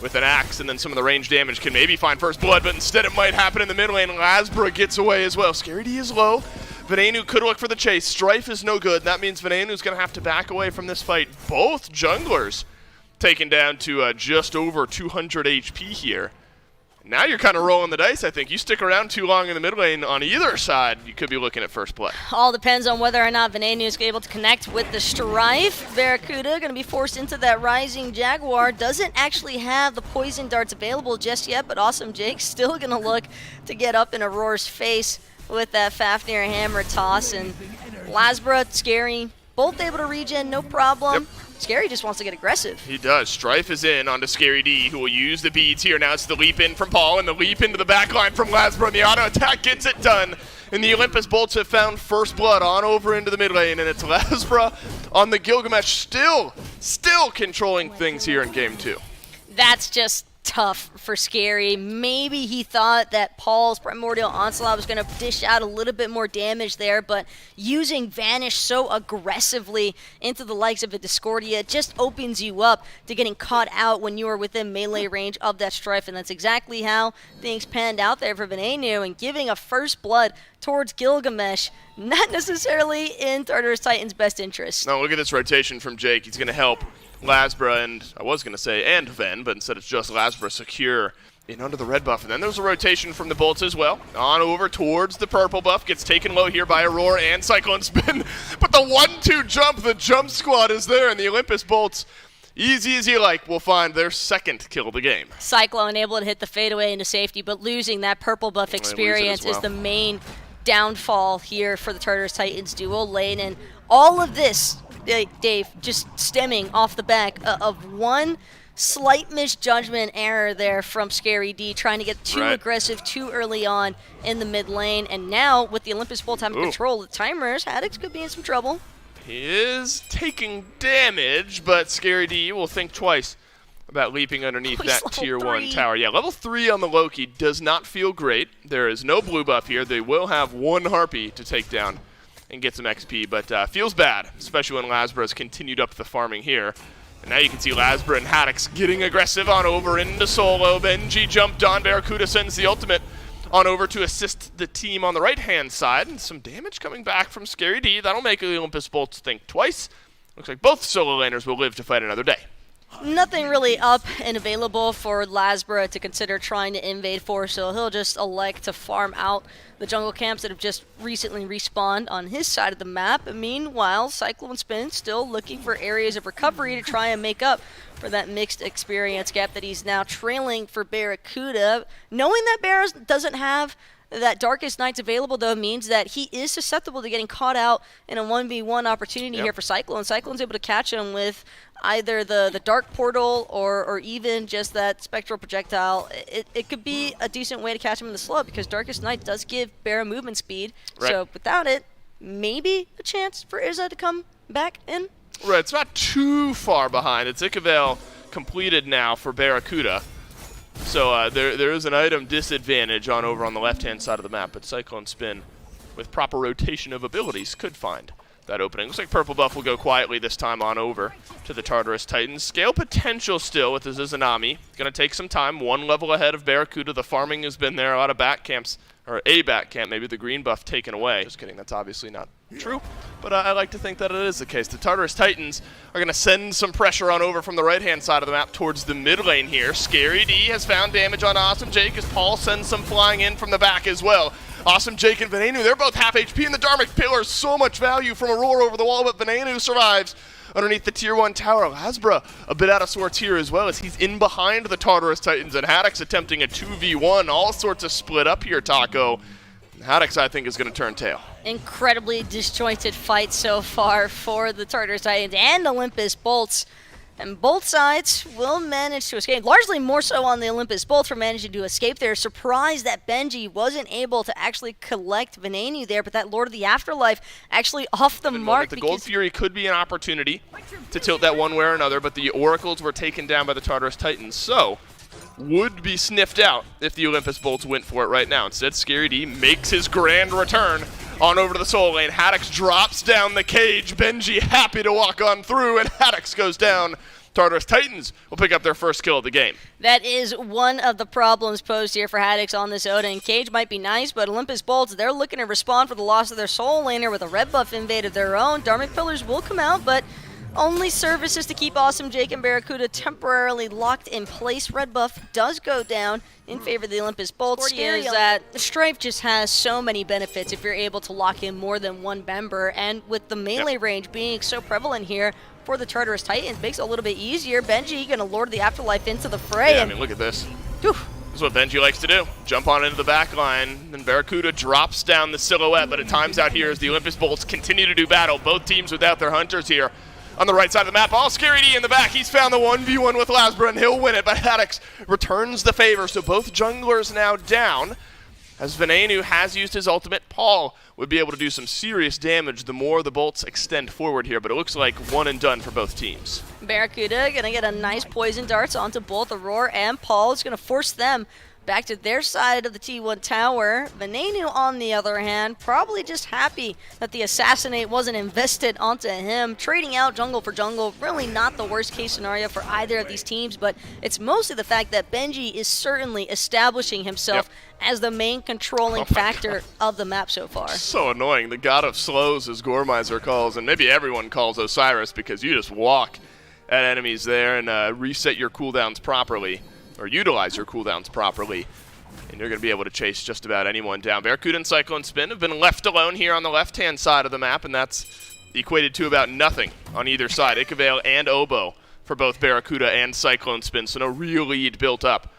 with an axe and then some of the range damage can maybe find first blood, but instead it might happen in the mid lane. Lasbra gets away as well. Scary D is low. Venenu could look for the chase. Strife is no good. That means Venenu's going to have to back away from this fight. Both junglers taken down to just over 200 HP here. Now you're kind of rolling the dice, I think. You stick around too long in the mid lane on either side, you could be looking at first blood. All depends on whether or not Venenu is able to connect with the Strife. Barracuda going to be forced into that Rising Jaguar. Doesn't actually have the Poison Darts available just yet, but Awesome Jake's still going to look to get up in Aurora's face with that Fafnir Hammer Toss. And Lasbra, Scary, both able to regen, no problem. Yep. Scary just wants to get aggressive. He does. Strife is in onto Scary D, who will use the beads here. Now it's the leap in from Paul and the leap into the backline from Lasbra, and the auto attack gets it done. And the Olympus Bolts have found first blood on over into the mid lane, and it's Lasbra on the Gilgamesh, still still controlling things here in game 2. That's just tough for Scary. Maybe he thought that Paul's Primordial Onslaught was going to dish out a little bit more damage there, but using Vanish so aggressively into the likes of a Discordia just opens you up to getting caught out when you are within melee range of that Strife, and that's exactly how things panned out there for Venenu, and giving a first blood towards Gilgamesh, not necessarily in Tartarus Titan's best interest. Now look at this rotation from Jake. He's going to help Lasbra and, I was going to say, and Ven, but instead it's just Lasbra secure in under the red buff. And then there's a rotation from the Bolts as well. On over towards the purple buff. Gets taken low here by Aurora and Cyclone Spin. But the 1-2 jump, the jump squad is there, and the Olympus Bolts, easy as you like, will find their second kill of the game. Cyclone able to hit the fadeaway into safety, but losing that purple buff experience is the main downfall here for the Tartarus Titans dual lane. And all of this, Dave, just stemming off the back of one slight misjudgment error there from Scary D, trying to get too aggressive too early on in the mid lane. And now, with the Olympus Bolt having control of the timers, Haddix could be in some trouble. He is taking damage, but Scary D will think twice about leaping underneath that tier 1 tower. Yeah, level 3 on the Loki does not feel great. There is no blue buff here. They will have one Harpy to take down and get some XP, but feels bad, especially when Lasbra's continued up the farming here. And now you can see Lasbra and Haddix getting aggressive on over into solo. Benji jumped on. Barracuda sends the ultimate on over to assist the team on the right-hand side. And some damage coming back from Scary D. That'll make the Olympus Bolts think twice. Looks like both solo laners will live to fight another day. Nothing really up and available for Lasbra to consider trying to invade for, so he'll just elect to farm out the jungle camps that have just recently respawned on his side of the map. Meanwhile, Cyclone Spin still looking for areas of recovery to try and make up for that mixed experience gap that he's now trailing for Barracuda. Knowing that Barras doesn't have that Darkest Nights available, though, means that he is susceptible to getting caught out in a 1v1 opportunity here for Cyclone. Cyclone's able to catch him with either the Dark Portal or even just that Spectral Projectile. It could be a decent way to catch him in the slow, because Darkest Night does give Barra movement speed. So without it, maybe a chance for Izza to come back in. Right, it's not too far behind. It's Ikavel completed now for Barracuda. So there is an item disadvantage on over on the left-hand side of the map, but Cyclone Spin, with proper rotation of abilities, could find that opening. Looks like purple buff will go quietly this time on over to the Tartarus Titans. Scale potential still with the Izanami. Going to take some time. One level ahead of Barracuda. The farming has been there. A lot of back camps, or a back camp, maybe the green buff taken away. Just kidding, that's obviously not true, but I like to think that it is the case. The Tartarus Titans are going to send some pressure on over from the right-hand side of the map towards the mid lane here. Scary D has found damage on Awesome Jake as Paul sends some flying in from the back as well. Awesome Jake and Venenu, they're both half HP, and the Dharmic Pillar, so much value from Aurora over the wall, but Venenu survives underneath the tier 1 tower. Lasbra a bit out of sorts here as well, as he's in behind the Tartarus Titans, and Haddix attempting a 2v1. All sorts of split up here, Taco. Haddix, I think, is going to turn tail. Incredibly disjointed fight so far for the Tartarus Titans and Olympus Bolts. And both sides will manage to escape. Largely more so on the Olympus Bolts for managing to escape there. Surprised that Benji wasn't able to actually collect Venenu there, but that Lord of the Afterlife actually off the mark. The Gold Fury could be an opportunity to tilt that one way or another, but the Oracles were taken down by the Tartarus Titans, so would be sniffed out if the Olympus Bolts went for it right now. Instead, Scary D makes his grand return on over to the solo lane. Haddix drops down the cage. Benji happy to walk on through, and Haddix goes down. Tartarus Titans will pick up their first kill of the game. That is one of the problems posed here for Haddix on this Odin. Cage might be nice, but Olympus Bolts, they're looking to respond for the loss of their soul laner with a red buff invade of their own. Dharmic Pillars will come out, but only services to keep Awesome Jake and Barracuda temporarily locked in place. Red buff does go down in favor of the Olympus Bolts. Scary is that the Strife just has so many benefits if you're able to lock in more than one member, and with the melee range being so prevalent here for the Tartarus Titans, makes it a little bit easier. Benji going to Lord the Afterlife into the fray. Yeah, I mean, look at this. Whew. This is what Benji likes to do. Jump on into the back line, and Barracuda drops down the silhouette, but it times out here as the Olympus Bolts continue to do battle. Both teams without their hunters here. On the right side of the map, all Scary D in the back. He's found the 1v1 with Lasbra, and he'll win it, but Haddix returns the favor, so both junglers now down. As Venenu has used his ultimate, Paul would be able to do some serious damage the more the bolts extend forward here, but it looks like one and done for both teams. Barracuda gonna get a nice poison darts onto both Aurora and Paul. It's gonna force them back to their side of the T1 tower. Venenu, on the other hand, probably just happy that the Assassinate wasn't invested onto him. Trading out jungle for jungle, really not the worst case scenario for either of these teams, but it's mostly the fact that Benji is certainly establishing himself as the main controlling factor of the map so far. So annoying. The god of slows, as Gormizer calls, and maybe everyone calls Osiris, because you just walk at enemies there and reset your cooldowns properly, or utilize your cooldowns properly, and you're going to be able to chase just about anyone down. Barracuda and Cyclone Spin have been left alone here on the left-hand side of the map, and that's equated to about nothing on either side. Ikavale and Oboe for both Barracuda and Cyclone Spin, so no real lead built up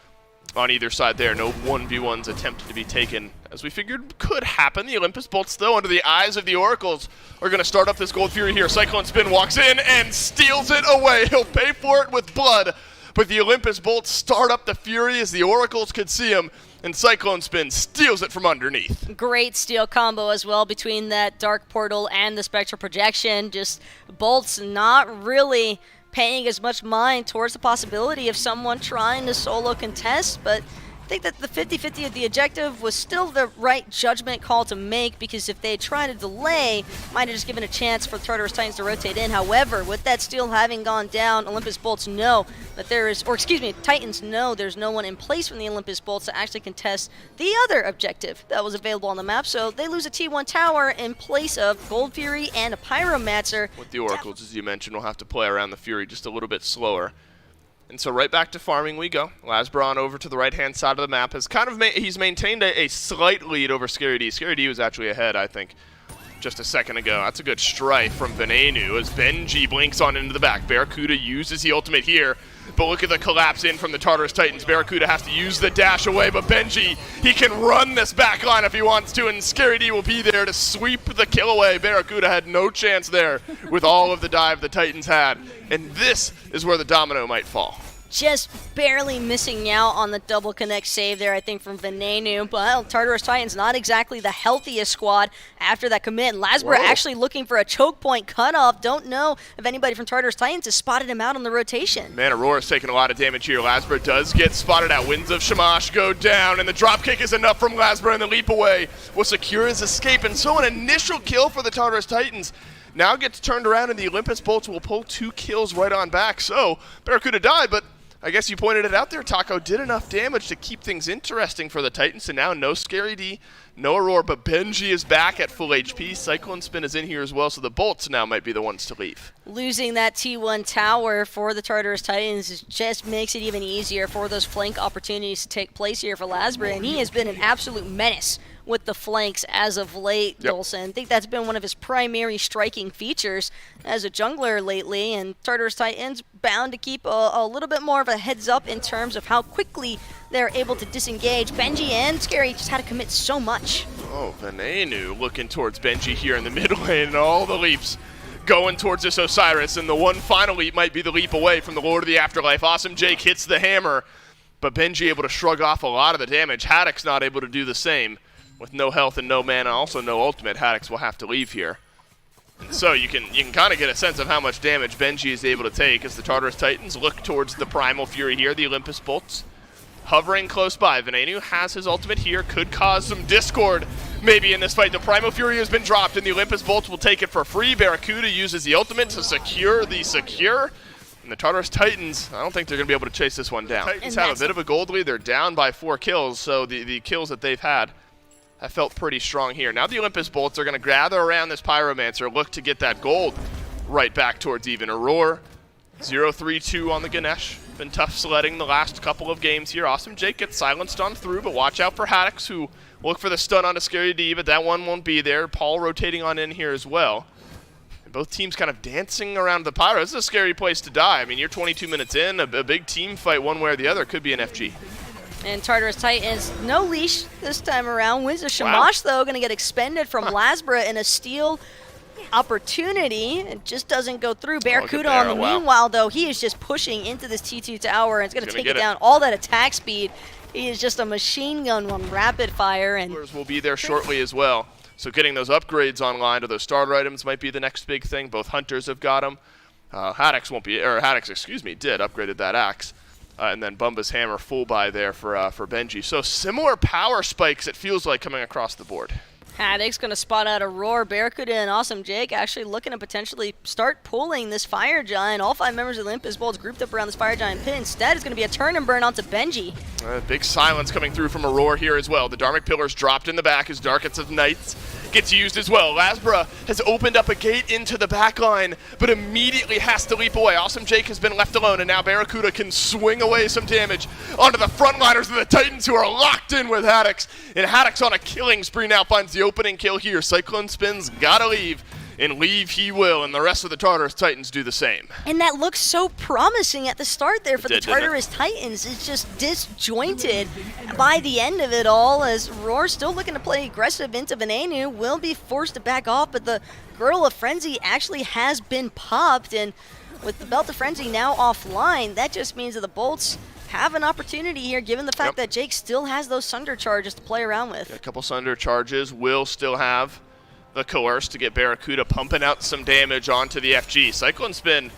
on either side there. No 1v1s attempted to be taken, as we figured could happen. The Olympus Bolts, though, under the eyes of the Oracles, are going to start up this Gold Fury here. Cyclone Spin walks in and steals it away. He'll pay for it with blood, but the Olympus Bolts start up the Fury as the Oracles could see him, and Cyclone Spin steals it from underneath. Great steal combo as well between that Dark Portal and the Spectral Projection. Just Bolts not really paying as much mind towards the possibility of someone trying to solo contest, but I think that the 50-50 of the objective was still the right judgment call to make, because if they had tried to delay, might have just given a chance for Tartarus Titans to rotate in. However, with that steal having gone down, Olympus Bolts know that there is, or excuse me, Titans know there's no one in place from the Olympus Bolts to actually contest the other objective that was available on the map, so they lose a T1 tower in place of Gold Fury and a Pyromancer. With the Oracles, as you mentioned, will have to play around the Fury just a little bit slower. And so right back to farming we go. Lasbron over to the right-hand side of the map has kind of he's maintained a slight lead over Scary D. Scary D was actually ahead, I think, just a second ago. That's a good strife from Venenu as Benji blinks on into the back. Barracuda uses the ultimate here, but look at the collapse in from the Tartarus Titans. Barracuda has to use the dash away, but Benji, he can run this back line if he wants to, and Scary D will be there to sweep the kill away. Barracuda had no chance there with all of the dive the Titans had, and this is where the domino might fall. Just barely missing out on the double connect save there, I think, from Venenu. But Tartarus Titans not exactly the healthiest squad after that commit. And Lasbra actually looking for a choke point cutoff. Don't know if anybody from Tartarus Titans has spotted him out on the rotation. Man, Aurora's taking a lot of damage here. Lasbra does get spotted out. Winds of Shamash go down, and the dropkick is enough from Lasbra, and the leap away will secure his escape. And so an initial kill for the Tartarus Titans now gets turned around, and the Olympus Bolts will pull 2 kills right on back. So Barracuda died, but I guess you pointed it out there, Taco, did enough damage to keep things interesting for the Titans, and now no Scary D, no Aurora, but Benji is back at full HP. Cyclone Spin is in here as well, so the Bolts now might be the ones to leave. Losing that T1 tower for the Tartarus Titans just makes it even easier for those flank opportunities to take place here for Lasbra, and he has been an absolute menace with the flanks as of late, Dolson. I think that's been one of his primary striking features as a jungler lately, and Tartarus Titans bound to keep a little bit more of a heads up in terms of how quickly they're able to disengage. Benji and Scary just had to commit so much. Oh, Venenu looking towards Benji here in the mid lane, and all the leaps going towards this Osiris, and the one final leap might be the leap away from the Lord of the Afterlife. Awesome Jake hits the hammer, but Benji able to shrug off a lot of the damage. Haddock's not able to do the same. With no health and no mana, also no ultimate, Haddox will have to leave here. And so you can kind of get a sense of how much damage Benji is able to take as the Tartarus Titans look towards the Primal Fury here. The Olympus Bolts hovering close by. Venenu has his ultimate here, could cause some discord maybe in this fight. The Primal Fury has been dropped, and the Olympus Bolts will take it for free. Barracuda uses the ultimate to secure the secure. And the Tartarus Titans, I don't think they're going to be able to chase this one down. Titans have a bit of a gold lead. They're down by 4 kills, so the kills that they've had have felt pretty strong here. Now the Olympus Bolts are going to gather around this Pyromancer, look to get that gold right back towards even. Aurora, 0-3-2 on the Ganesh. Been tough sledding the last couple of games here. Awesome Jake gets silenced on through, but watch out for Haddox, who will look for the stun on a Scary D, but that one won't be there. Paul rotating on in here as well. And both teams kind of dancing around the Pyro. This is a scary place to die. I mean, you're 22 minutes in, a big team fight one way or the other. Could be an FG. And Tartarus Titans, no leash this time around. Winds of Shamash, though, going to get expended from Lasbra in a steal opportunity. It just doesn't go through. Barracuda on the meanwhile, though, he is just pushing into this T2 tower, and it's going to take it down. All that attack speed He is just a machine gun on rapid fire, and Will be there shortly as well. So getting those upgrades online to those starter items might be the next big thing. Both hunters have got them. Haddix won't be, or Haddix, excuse me, did upgraded that axe. And then Bumba's hammer full buy there for Benji. So similar power spikes, it feels like, coming across the board. Haddix going to spot out a Roar. Barracuda and Awesome Jake actually looking to potentially start pulling this Fire Giant. All 5 members of the Olympus Bolts grouped up around this Fire Giant pit. Instead, it's going to be a turn and burn onto Benji. Big silence coming through from Aurora here as well. The Dharmic Pillars dropped in the back as Darkest of Nights gets used as well. Lasbra has opened up a gate into the back line, but immediately has to leap away. Awesome Jake has been left alone, and now Barracuda can swing away some damage onto the frontliners of the Titans, who are locked in with Haddix. And Haddix on a killing spree now finds the opening kill here. Cyclone Spin's gotta leave. And leave he will, and the rest of the Tartarus Titans do the same. And that looks so promising at the start there for the Tartarus Titans. It's just disjointed by the end of it all, as Roar, still looking to play aggressive into Venenu, will be forced to back off, but the Girdle of Frenzy actually has been popped, and with the Belt of Frenzy now offline, that just means that the Bolts have an opportunity here, given the fact that Jake still has those Sunder charges to play around with. A couple Sunder charges, will still have the Coerce to get Barracuda pumping out some damage onto the FG. Cyclone Spin,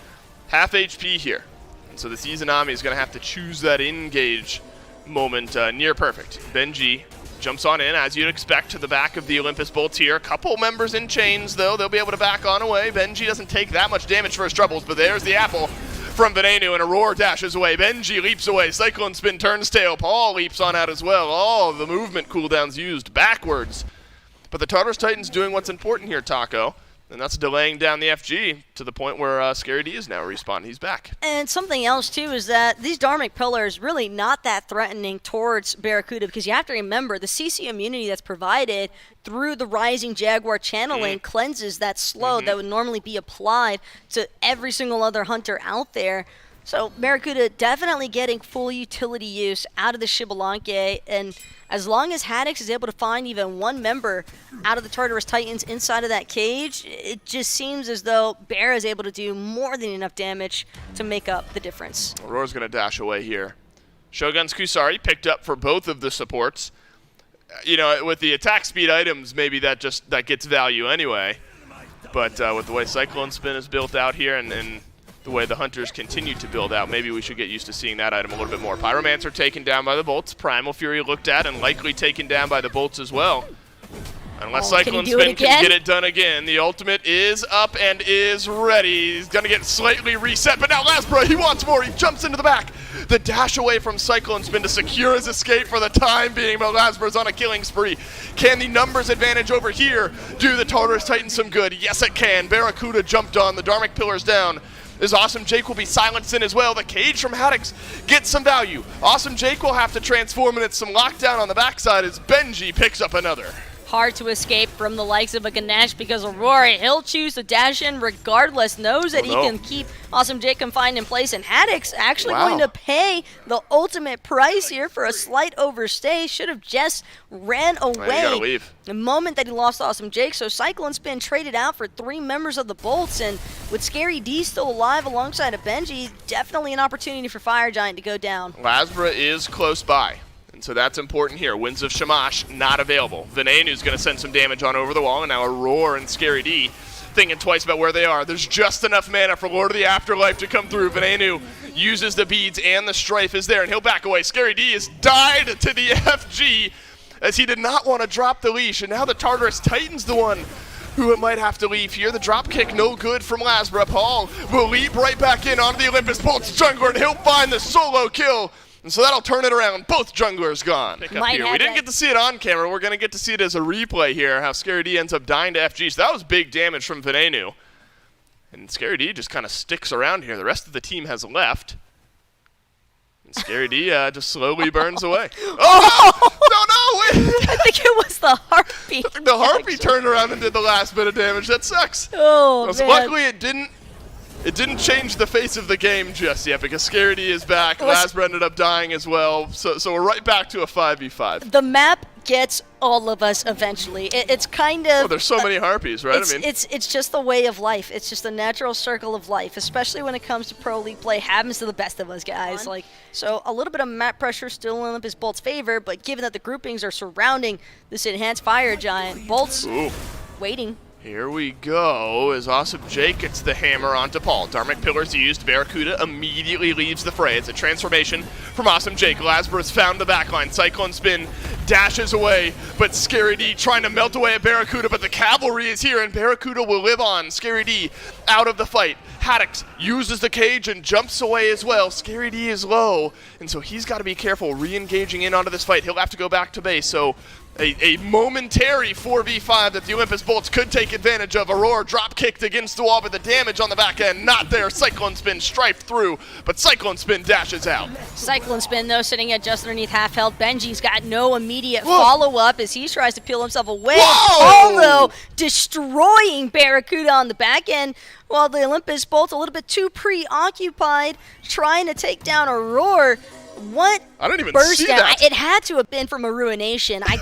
half HP here. And so the Izanami is going to have to choose that engage moment near perfect. Benji jumps on in, as you'd expect, to the back of the Olympus Bolts here. A couple members in chains, though. They'll be able to back on away. Benji doesn't take that much damage for his troubles, but there's the apple from Venenu, and Aurora dashes away. Benji leaps away. Cyclone Spin turns tail. Paul leaps on out as well. All of the movement cooldowns used backwards. But the Tartarus Titans doing what's important here, Taco, and that's delaying down the FG to the point where Scary D is now respawned. He's back. And something else, too, is that these Dharmic Pillars really not that threatening towards Barracuda, because you have to remember the CC immunity that's provided through the Rising Jaguar channeling cleanses that slow that would normally be applied to every single other hunter out there. So Barracuda definitely getting full utility use out of the Shibalanke, and as long as Haddix is able to find even one member out of the Tartarus Titans inside of that cage, it just seems as though Bear is able to do more than enough damage to make up the difference. Aurora's going to dash away here. Shogun's Kusari picked up for both of the supports. You know, with the attack speed items, maybe that gets value anyway. But with the way Cyclone Spin is built out here and the way the Hunters continue to build out, maybe we should get used to seeing that item a little bit more. Pyromancer taken down by the Bolts. Primal Fury looked at and likely taken down by the Bolts as well. Unless Cyclone Spin can get it done again. The ultimate is up and is ready. He's going to get slightly reset, but now Lasbra, he wants more. He jumps into the back. The dash away from Cyclone Spin to secure his escape for the time being, but Lasbra's on a killing spree. Can the numbers advantage over here do the Tartarus Titans some good? Yes, it can. Barracuda jumped on. The Dharmic Pillars down. As Awesome Jake will be silenced in as well. The cage from Haddix gets some value. Awesome Jake will have to transform, and it's some lockdown on the backside as Benji picks up another. Hard to escape from the likes of a Ganesh, because Aurora, he'll choose to dash in regardless, knows that he can keep Awesome Jake confined in place, and Haddix actually going to pay the ultimate price here for a slight overstay. Should have just ran away the moment that he lost Awesome Jake. So Cyclone Spin traded out for 3 members of the Bolts, and with Scary D still alive alongside of Benji, definitely an opportunity for Fire Giant to go down. Lasbra is close by. So that's important here. Winds of Shamash not available. Venenu's going to send some damage on over the wall, and now Aurora and Scary D thinking twice about where they are. There's just enough mana for Lord of the Afterlife to come through. Venenu uses the beads, and the Strife is there, and he'll back away. Scary D has died to the FG as he did not want to drop the leash, and now the Tartarus Titan's the one who might have to leave here. The drop kick no good from Lasbra. Paul will leap right back in onto the Olympus Bolts jungler, and he'll find the solo kill. And so that'll turn it around. Both junglers gone. We didn't get to see it on camera. We're going to get to see it as a replay here, how Scary D ends up dying to FG. So that was big damage from Venenu. And Scary D just kind of sticks around here. The rest of the team has left. And Scary D just slowly burns away. Oh! No, wait! I think it was the Harpy. I think the Harpy turned around and did the last bit of damage. That sucks. Oh, man. Luckily, it didn't It didn't change the face of the game just yet because Scary D is back. Lasbra ended up dying as well. So we're right back to a 5v5. The map gets all of us eventually. It's kind of... Oh, there's so many harpies, right? It's just the way of life. It's just a natural circle of life, especially when it comes to pro league play. Happens to the best of us, guys. So a little bit of map pressure still in Olympus Bolt's favor, but given that the groupings are surrounding this enhanced fire giant, Bolt's waiting. Here we go, as Awesome Jake gets the hammer onto Paul. Dharmic Pillars used, Barracuda immediately leaves the fray. It's a transformation from Awesome Jake. Lazarus found the backline. Cyclone Spin dashes away, but Scary D trying to melt away at Barracuda, but the cavalry is here, and Barracuda will live on. Scary D out of the fight. Haddix uses the cage and jumps away as well. Scary D is low, and so he's got to be careful re-engaging in onto this fight. He'll have to go back to base, so a momentary 4v5 that the Olympus Bolts could take advantage of. Aurora drop kicked against the wall, but the damage on the back end not there. Cyclone Spin strifed through, but Cyclone Spin dashes out. Cyclone Spin, though, sitting at just underneath half health. Benji's got no immediate follow-up as he tries to peel himself away. Paul, though, destroying Barracuda on the back end, while the Olympus Bolts a little bit too preoccupied trying to take down Aurora. What? I didn't even burst see down. that. It had to have been from a Ruination. I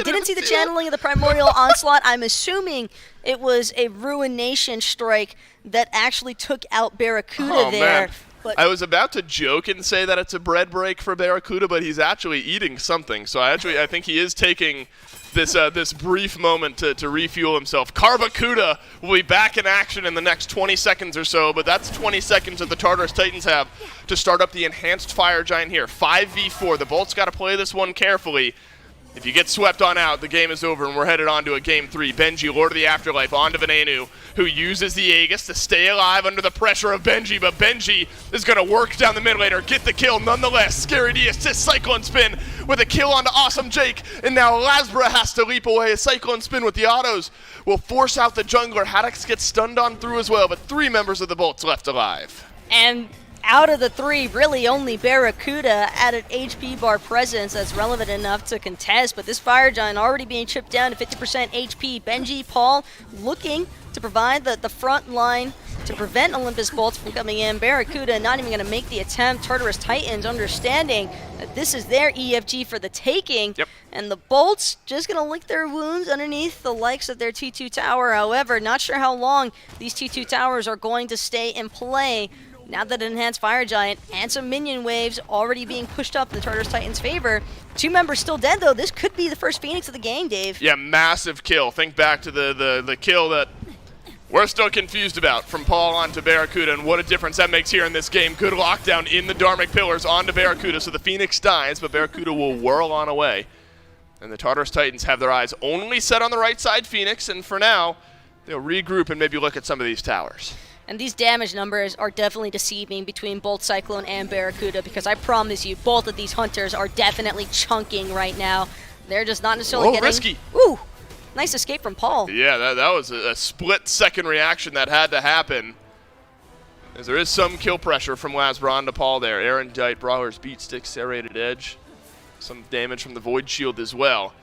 didn't see the channeling of the Primordial Onslaught. I'm assuming it was a Ruination strike that actually took out Barracuda there. Man. But I was about to joke and say that it's a bread break for Barracuda, but he's actually eating something. So I think he is taking this brief moment to refuel himself. Carbacuda will be back in action in the next 20 seconds or so, but that's 20 seconds that the Tartarus Titans have to start up the enhanced fire giant here. 5v4. The Bolts got to play this one carefully. If you get swept on out, the game is over, and we're headed on to a Game 3. Benji, Lord of the Afterlife, on to Venenu, who uses the Aegis to stay alive under the pressure of Benji, but Benji is going to work down the mid laner, get the kill nonetheless. Scary D assists Cyclone Spin with a kill onto Awesome Jake, and now Lasbra has to leap away. A Cyclone Spin with the autos will force out the jungler. Haddix gets stunned on through as well, but 3 members of the Bolts left alive. And out of the 3, really only Barracuda added HP bar presence that's relevant enough to contest, but this Fire Giant already being chipped down to 50% HP. Benji, Paul looking to provide the front line to prevent Olympus Bolts from coming in. Barracuda not even going to make the attempt. Tartarus Titans understanding that this is their EFG for the taking. Yep. And the Bolts just going to lick their wounds underneath the likes of their T2 tower. However, not sure how long these T2 towers are going to stay in play. Now that an enhanced fire giant and some minion waves already being pushed up in the Tartarus Titans' favor. 2 members still dead, though. This could be the first Phoenix of the game, Dave. Yeah, massive kill. Think back to the kill that we're still confused about from Paul onto Barracuda, and what a difference that makes here in this game. Good lockdown in the Dharmic Pillars onto Barracuda, so the Phoenix dies, but Barracuda will whirl on away. And the Tartarus Titans have their eyes only set on the right side Phoenix, and for now, they'll regroup and maybe look at some of these towers. And these damage numbers are definitely deceiving between both Cyclone and Barracuda, because I promise you, both of these hunters are definitely chunking right now. They're just not necessarily getting... risky. Ooh, nice escape from Paul. Yeah, that was a split-second reaction that had to happen. As there is some kill pressure from Lasbra to Paul there. Erendite, Brawler's Beat Stick, Serrated Edge. Some damage from the Void Shield as well.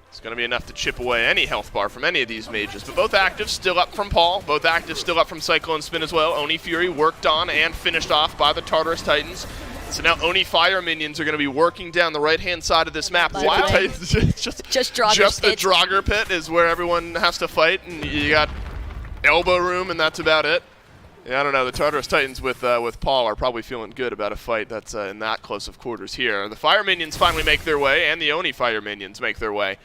It's going to be enough to chip away any health bar from any of these mages. But both actives still up from Paul. Both actives still up from Cyclone Spin as well. Oni Fury worked on and finished off by the Tartarus Titans. So now Oni Fire minions are going to be working down the right-hand side of this map. Wild Titans, just the Draugr Pit is where everyone has to fight. And you got elbow room, and that's about it. Yeah, I don't know. The Tartarus Titans with Paul are probably feeling good about a fight that's in that close of quarters here. The Fire Minions finally make their way, and the Oni Fire Minions make their way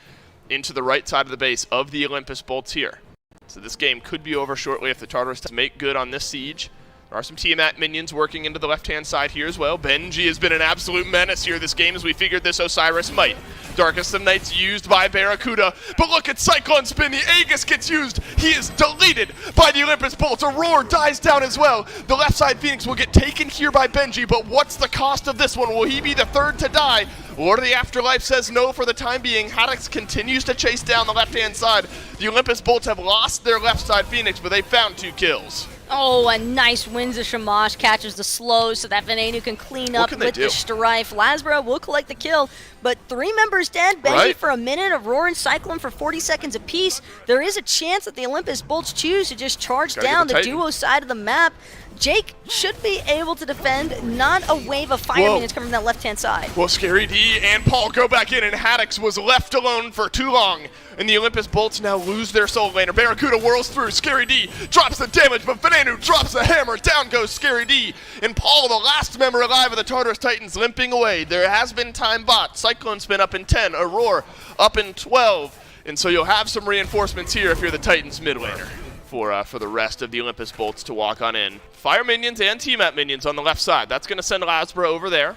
into the right side of the base of the Olympus Bolts here. So this game could be over shortly if the Tartarus Titans make good on this siege. There are some Tiamat minions working into the left-hand side here as well. Benji has been an absolute menace here this game as we figured this Osiris might. Darkest of Nights used by Barracuda, but look at Cyclone Spin, the Aegis gets used. He is deleted by the Olympus Bolts. Aurora dies down as well. The left side Phoenix will get taken here by Benji, but what's the cost of this one? Will he be the third to die? Lord of the Afterlife says no for the time being. Haddix continues to chase down the left-hand side. The Olympus Bolts have lost their left side Phoenix, but they found 2 kills. Oh, a nice Winds of Shamash catches the slow so that Venenu can clean up with the Strife. Lasbra will collect the kill, but 3 members dead. Benji for a minute, Aurora and Cyclone for 40 seconds apiece. There is a chance that the Olympus Bolts choose to just charge down the duo side of the map. Jake should be able to defend, not a wave of fire minions coming from that left-hand side. Well, Scary D and Paul go back in, and Haddix was left alone for too long. And the Olympus Bolts now lose their soul laner. Barracuda whirls through. Scary D drops the damage, but Venenu drops the hammer. Down goes Scary D. And Paul, the last member alive of the Tartarus Titans, limping away. There has been time bought. Cyclone Spin up in 10. Aurora up in 12. And so you'll have some reinforcements here if you're the Titans mid laner for the rest of the Olympus Bolts to walk on in. Fire minions and T-Map minions on the left side. That's going to send Lasbra over there.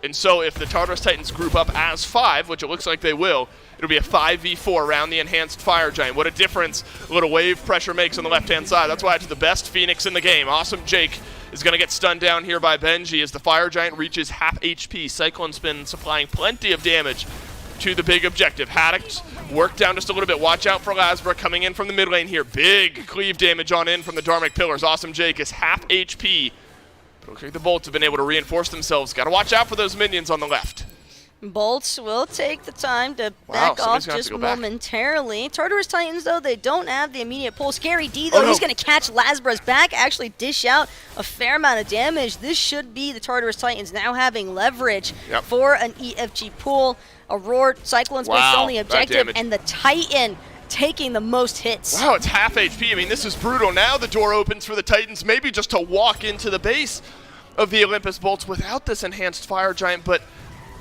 And so if the Tartarus Titans group up as 5, which it looks like they will, it'll be a 5v4 around the enhanced Fire Giant. What a difference a little wave pressure makes on the left-hand side. That's why it's the best Phoenix in the game. Awesome Jake is going to get stunned down here by Benji as the Fire Giant reaches half HP. Cyclone Spin supplying plenty of damage to the big objective. Haddix work down just a little bit. Watch out for Lasbra coming in from the mid lane here. Big cleave damage on in from the Dharmic Pillars. Awesome Jake is half HP. But looks like the Bolts have been able to reinforce themselves. Got to watch out for those minions on the left. Bolts will take the time to back off just momentarily. Tartarus Titans, though, they don't have the immediate pull. Scary D, though, he's going to catch Lasbra's back, actually dish out a fair amount of damage. This should be the Tartarus Titans now having leverage for an EFG pull. Aurora, Cyclone's the only objective, and the Titan taking the most hits. Wow, it's half HP. I mean, this is brutal. Now the door opens for the Titans, maybe just to walk into the base of the Olympus Bolts without this enhanced Fire Giant, but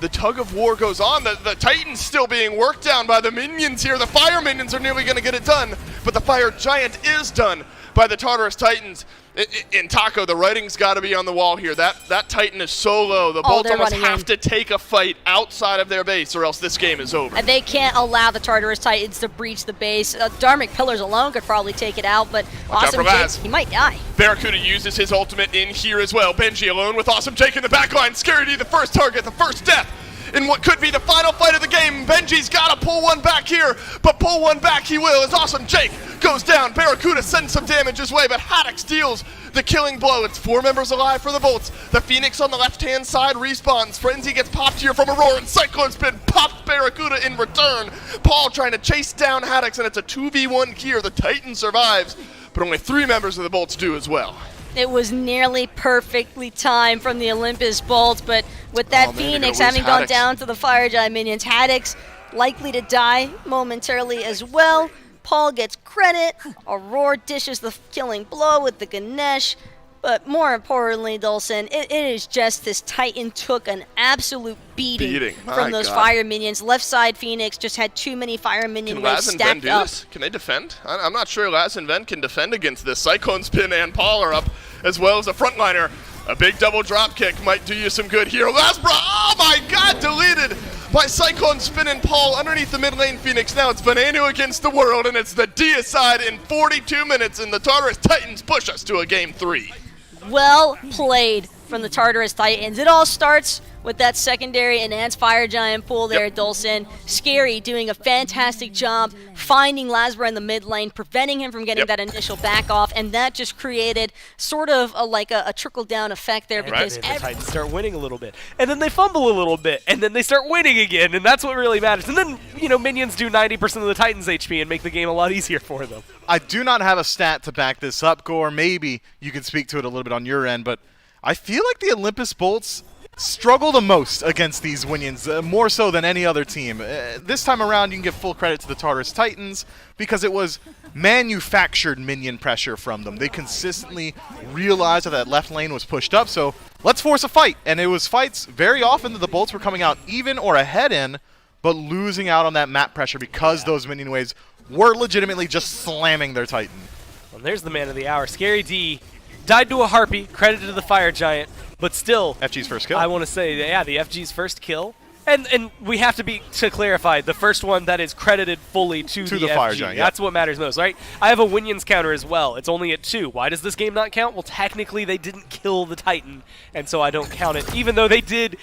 the tug of war goes on. The Titan's still being worked down by the minions here. The Fire minions are nearly going to get it done, but the Fire Giant is done by the Tartarus Titans. In Taco, the writing's got to be on the wall here. That Titan is so low. The Bolts almost have to take a fight outside of their base, or else this game is over. And they can't allow the Tartarus Titans to breach the base. Dharmic Pillars alone could probably take it out, but Awesome Jake, he might die. Barracuda uses his ultimate in here as well. Benji alone with Awesome Jake in the backline. Scary D, the first target, the first death in what could be the final fight of the game. Benji's got to pull one back here, but pull one back he will as Awesome Jake goes down. Barracuda sends some damage his way, but Haddix deals the killing blow. It's 4 members alive for the Bolts. The Phoenix on the left-hand side respawns. Frenzy gets popped here from Aurora, and Cyclone Spin popped Barracuda in return. Paul trying to chase down Haddix, and it's a 2v1 here. The Titan survives, but only 3 members of the Bolts do as well. It was nearly perfectly timed from the Olympus Bolts, but with that Phoenix having gone down to the Fire Giant minions, Haddix likely to die momentarily as well. Paul gets credit. Aurora dishes the killing blow with the Ganesh. But more importantly, Dulcin, it is just this Titan took an absolute beating from those fire minions. Left side Phoenix just had too many fire minion waves stacked up. Can Laz and Ven do this? Can they defend? I'm not sure Laz and Ven can defend against this. Cyclone Spin and Paul are up, as well as a frontliner. A big double drop kick might do you some good here. Lasbra, oh my god, deleted by Cyclone Spin and Paul underneath the mid lane Phoenix. Now it's Venenu against the world, and it's the deicide in 42 minutes, and the Tartarus Titans push us to a game 3. Well played from the Tartarus Titans. It all starts with that secondary enhanced Fire Giant pull there, Dulcin. Scary doing a fantastic job finding Lasbra in the mid lane, preventing him from getting that initial back off, and that just created sort of a trickle-down effect there. Because the Titans start winning a little bit, and then they fumble a little bit, and then they start winning again, and that's what really matters. And then, minions do 90% of the Titans' HP and make the game a lot easier for them. I do not have a stat to back this up, Gore. Maybe you can speak to it a little bit on your end, but I feel like the Olympus Bolts struggle the most against these minions, more so than any other team. This time around, you can give full credit to the Tartarus Titans because it was manufactured minion pressure from them. They consistently realized that left lane was pushed up, so let's force a fight. And it was fights very often that the Bolts were coming out even or ahead in, but losing out on that map pressure because those minion waves were legitimately just slamming their Titan. Well, there's the man of the hour. Scary D died to a Harpy, credited to the Fire Giant, but still, FG's first kill. I want to say, the FG's first kill. And we have to clarify, the first one that is credited fully to the Fire FG. Giant. That's what matters most, right? I have a Winions counter as well. It's only at 2. Why does this game not count? Well, technically, they didn't kill the Titan, and so I don't count it, even though they did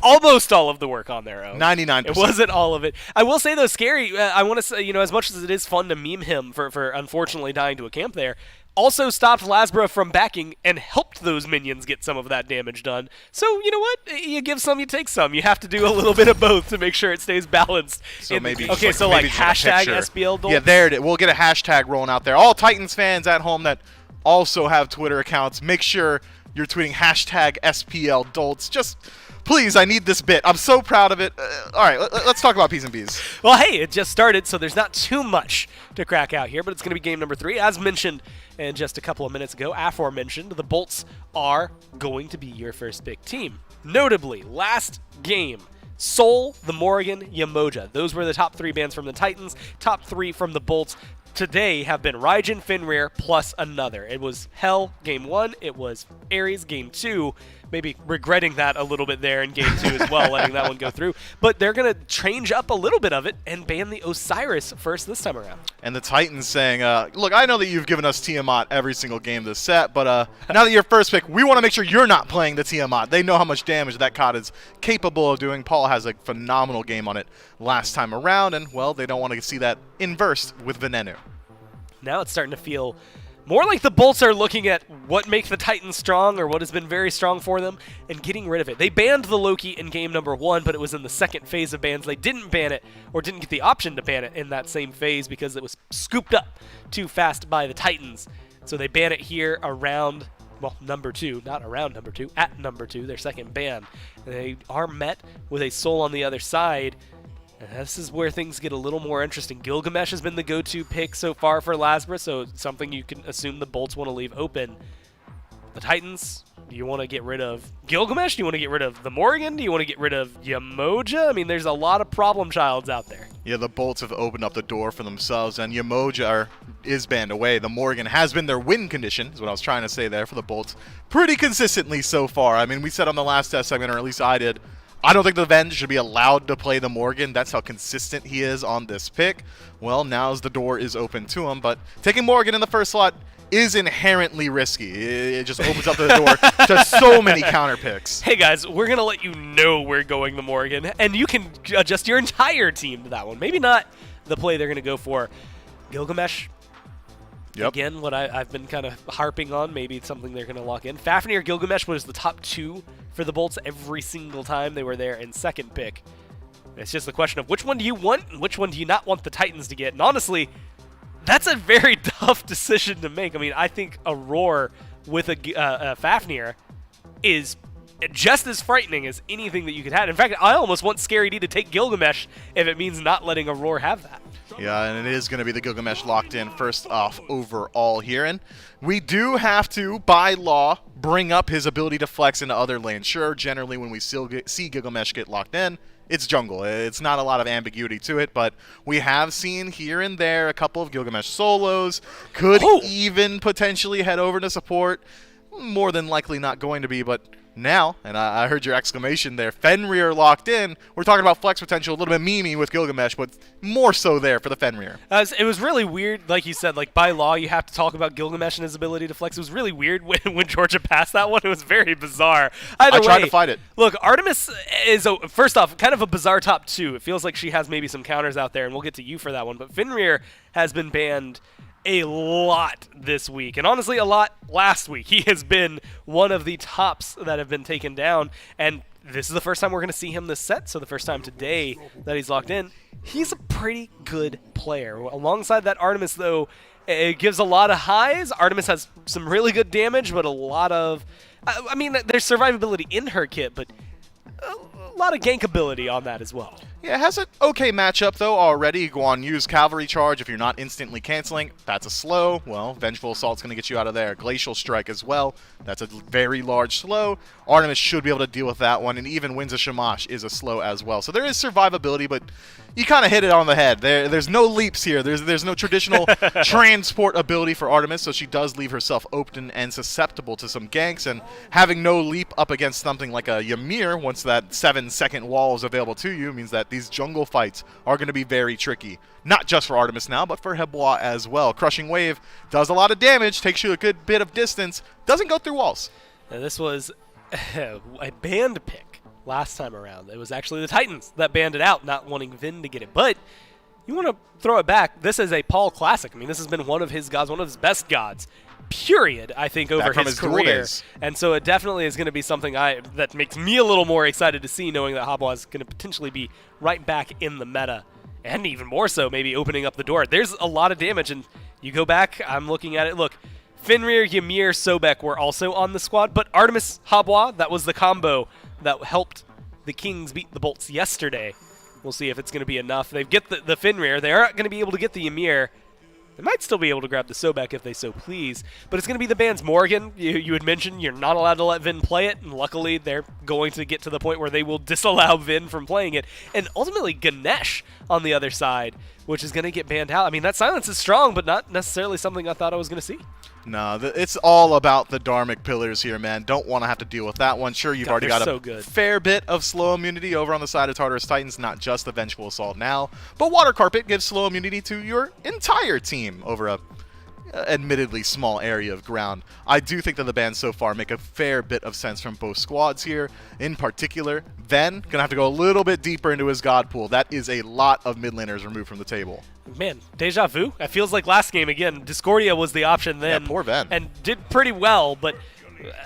almost all of the work on their own. 99%. It wasn't all of it. I will say, though, Scary, I want to say, as much as it is fun to meme him for unfortunately dying to a camp there, also stopped Lasbra from backing and helped those minions get some of that damage done. So, you know what? You give some, you take some. You have to do a little bit of both to make sure it stays balanced. So maybe okay, so like hashtag SBL Dolph? Yeah, there it is. We'll get a hashtag rolling out there. All Titans fans at home that also have Twitter accounts. Make sure you're tweeting hashtag SPLDolts. Just please, I need this bit. I'm so proud of it. All right, let's talk about P's and B's. Well, hey, it just started, so there's not too much to crack out here, but it's going to be game number 3. As mentioned and just a couple of minutes ago, aforementioned, the Bolts are going to be your first pick team. Notably, last game, Seoul, the Morrigan, Yamoja. Those were the top 3 bands from the Titans, top 3 from the Bolts. Today have been Raijin, Fenrir, plus another. It was Hell, game 1. It was Ares, game 2. Maybe regretting that a little bit there in game 2 as well, letting that one go through. But they're going to change up a little bit of it and ban the Osiris first this time around. And the Titans saying, look, I know that you've given us Tiamat every single game this set, but now that you're first pick, we want to make sure you're not playing the Tiamat. They know how much damage that COD is capable of doing. Paul has a phenomenal game on it last time around, and, well, they don't want to see that inversed with Venenu. Now it's starting to feel more like the Bolts are looking at what makes the Titans strong, or what has been very strong for them, and getting rid of it. They banned the Loki in game number 1, but it was in the second phase of bans. They didn't ban it, or didn't get the option to ban it in that same phase because it was scooped up too fast by the Titans. So they ban it here around, well, number 2, not around number 2, at number 2, their second ban. And they are met with a Soul on the other side. And this is where things get a little more interesting. Gilgamesh has been the go-to pick so far for Lasbra, so something you can assume the Bolts want to leave open. The Titans, do you want to get rid of Gilgamesh? Do you want to get rid of the Morrigan? Do you want to get rid of Yamoja? I mean, there's a lot of problem childs out there. Yeah, the Bolts have opened up the door for themselves, and Yamoja is banned away. The Morrigan has been their win condition, is what I was trying to say there for the Bolts, pretty consistently so far. I mean, we said on the last test segment, or at least I did, I don't think the Ven should be allowed to play the Morgan. That's how consistent he is on this pick. Well, now the door is open to him, but taking Morgan in the first slot is inherently risky. It just opens up the door to so many counter picks. Hey guys, we're going to let you know we're going the Morgan, and you can adjust your entire team to that one. Maybe not the play they're going to go for. Gilgamesh, Yep. Again, what I've been kind of harping on, maybe it's something they're going to lock in. Fafnir Gilgamesh was the top 2 for the Bolts every single time they were there in second pick. It's just the question of which one do you want and which one do you not want the Titans to get. And honestly, that's a very tough decision to make. I mean, I think a Roar with a Fafnir is just as frightening as anything that you could have. In fact, I almost want Scary D to take Gilgamesh if it means not letting a Roar have that. Yeah, and it is going to be the Gilgamesh locked in first off overall here. And we do have to, by law, bring up his ability to flex into other lanes. Sure, generally when we still see Gilgamesh get locked in, it's jungle. It's not a lot of ambiguity to it, but we have seen here and there a couple of Gilgamesh solos. Could even potentially head over to support. More than likely not going to be, but now, and I heard your exclamation there, Fenrir locked in. We're talking about flex potential, a little bit memey with Gilgamesh, but more so there for the Fenrir. It was really weird, like you said, like by law you have to talk about Gilgamesh and his ability to flex. It was really weird when Georgia passed that one. It was very bizarre. Either way, I tried to fight it. Look, Artemis is, first off, kind of a bizarre top 2. It feels like she has maybe some counters out there, and we'll get to you for that one, but Fenrir has been banned a lot this week, and honestly a lot last week. He has been one of the tops that have been taken down, and this is the first time we're going to see him this set, so the first time today that he's locked in. He's a pretty good player. Alongside that Artemis, though, it gives a lot of highs. Artemis has some really good damage, but a lot of... I mean, there's survivability in her kit, but a lot of gank ability on that as well. Yeah, it has an okay matchup, though, already. Go on, use Cavalry Charge if you're not instantly canceling. That's a slow. Well, Vengeful Assault's going to get you out of there. Glacial Strike as well. That's a very large slow. Artemis should be able to deal with that one, and even Winds of Shamash is a slow as well. So there is survivability, but you kind of hit it on the head. There's no leaps here. There's no traditional transport ability for Artemis, so she does leave herself open and susceptible to some ganks, and having no leap up against something like a Ymir, once that 7-second wall is available to you, means that these jungle fights are going to be very tricky. Not just for Artemis now, but for Hebois as well. Crushing Wave does a lot of damage, takes you a good bit of distance, doesn't go through walls. Now, this was a banned pick last time around. It was actually the Titans that banned it out, not wanting Vin to get it. But you want to throw it back. This is a Paul classic. I mean, this has been one of his gods, one of his best gods, period, I think, over his career. And so it definitely is going to be something that makes me a little more excited to see, knowing that Hebois is going to potentially be right back in the meta. And even more so, maybe opening up the door. There's a lot of damage, and you go back, I'm looking at it. Look, Fenrir, Ymir, Sobek were also on the squad, but Artemis, Habwa, that was the combo that helped the Kings beat the Bolts yesterday. We'll see if it's going to be enough. They get the Fenrir. They aren't going to be able to get the Ymir. They might still be able to grab the Sobek if they so please, but it's going to be the band's Morgan. You had mentioned you're not allowed to let Vin play it, and luckily they're going to get to the point where they will disallow Vin from playing it. And ultimately Ganesh on the other side, which is going to get banned out. I mean, that silence is strong, but not necessarily something I thought I was going to see. No, it's all about the Dharmic pillars here, man. Don't want to have to deal with that one. Sure, you've already got a fair bit of slow immunity over on the side of Tartarus Titans, not just the Vengeful Assault now, but Water Carpet gives slow immunity to your entire team over a admittedly small area of ground. I do think that the bans so far make a fair bit of sense from both squads here. In particular, Ven gonna have to go a little bit deeper into his god pool. That is a lot of mid laners removed from the table. Man, deja vu. It feels like last game again. Discordia was the option then. Yeah, poor Ven. And did pretty well, but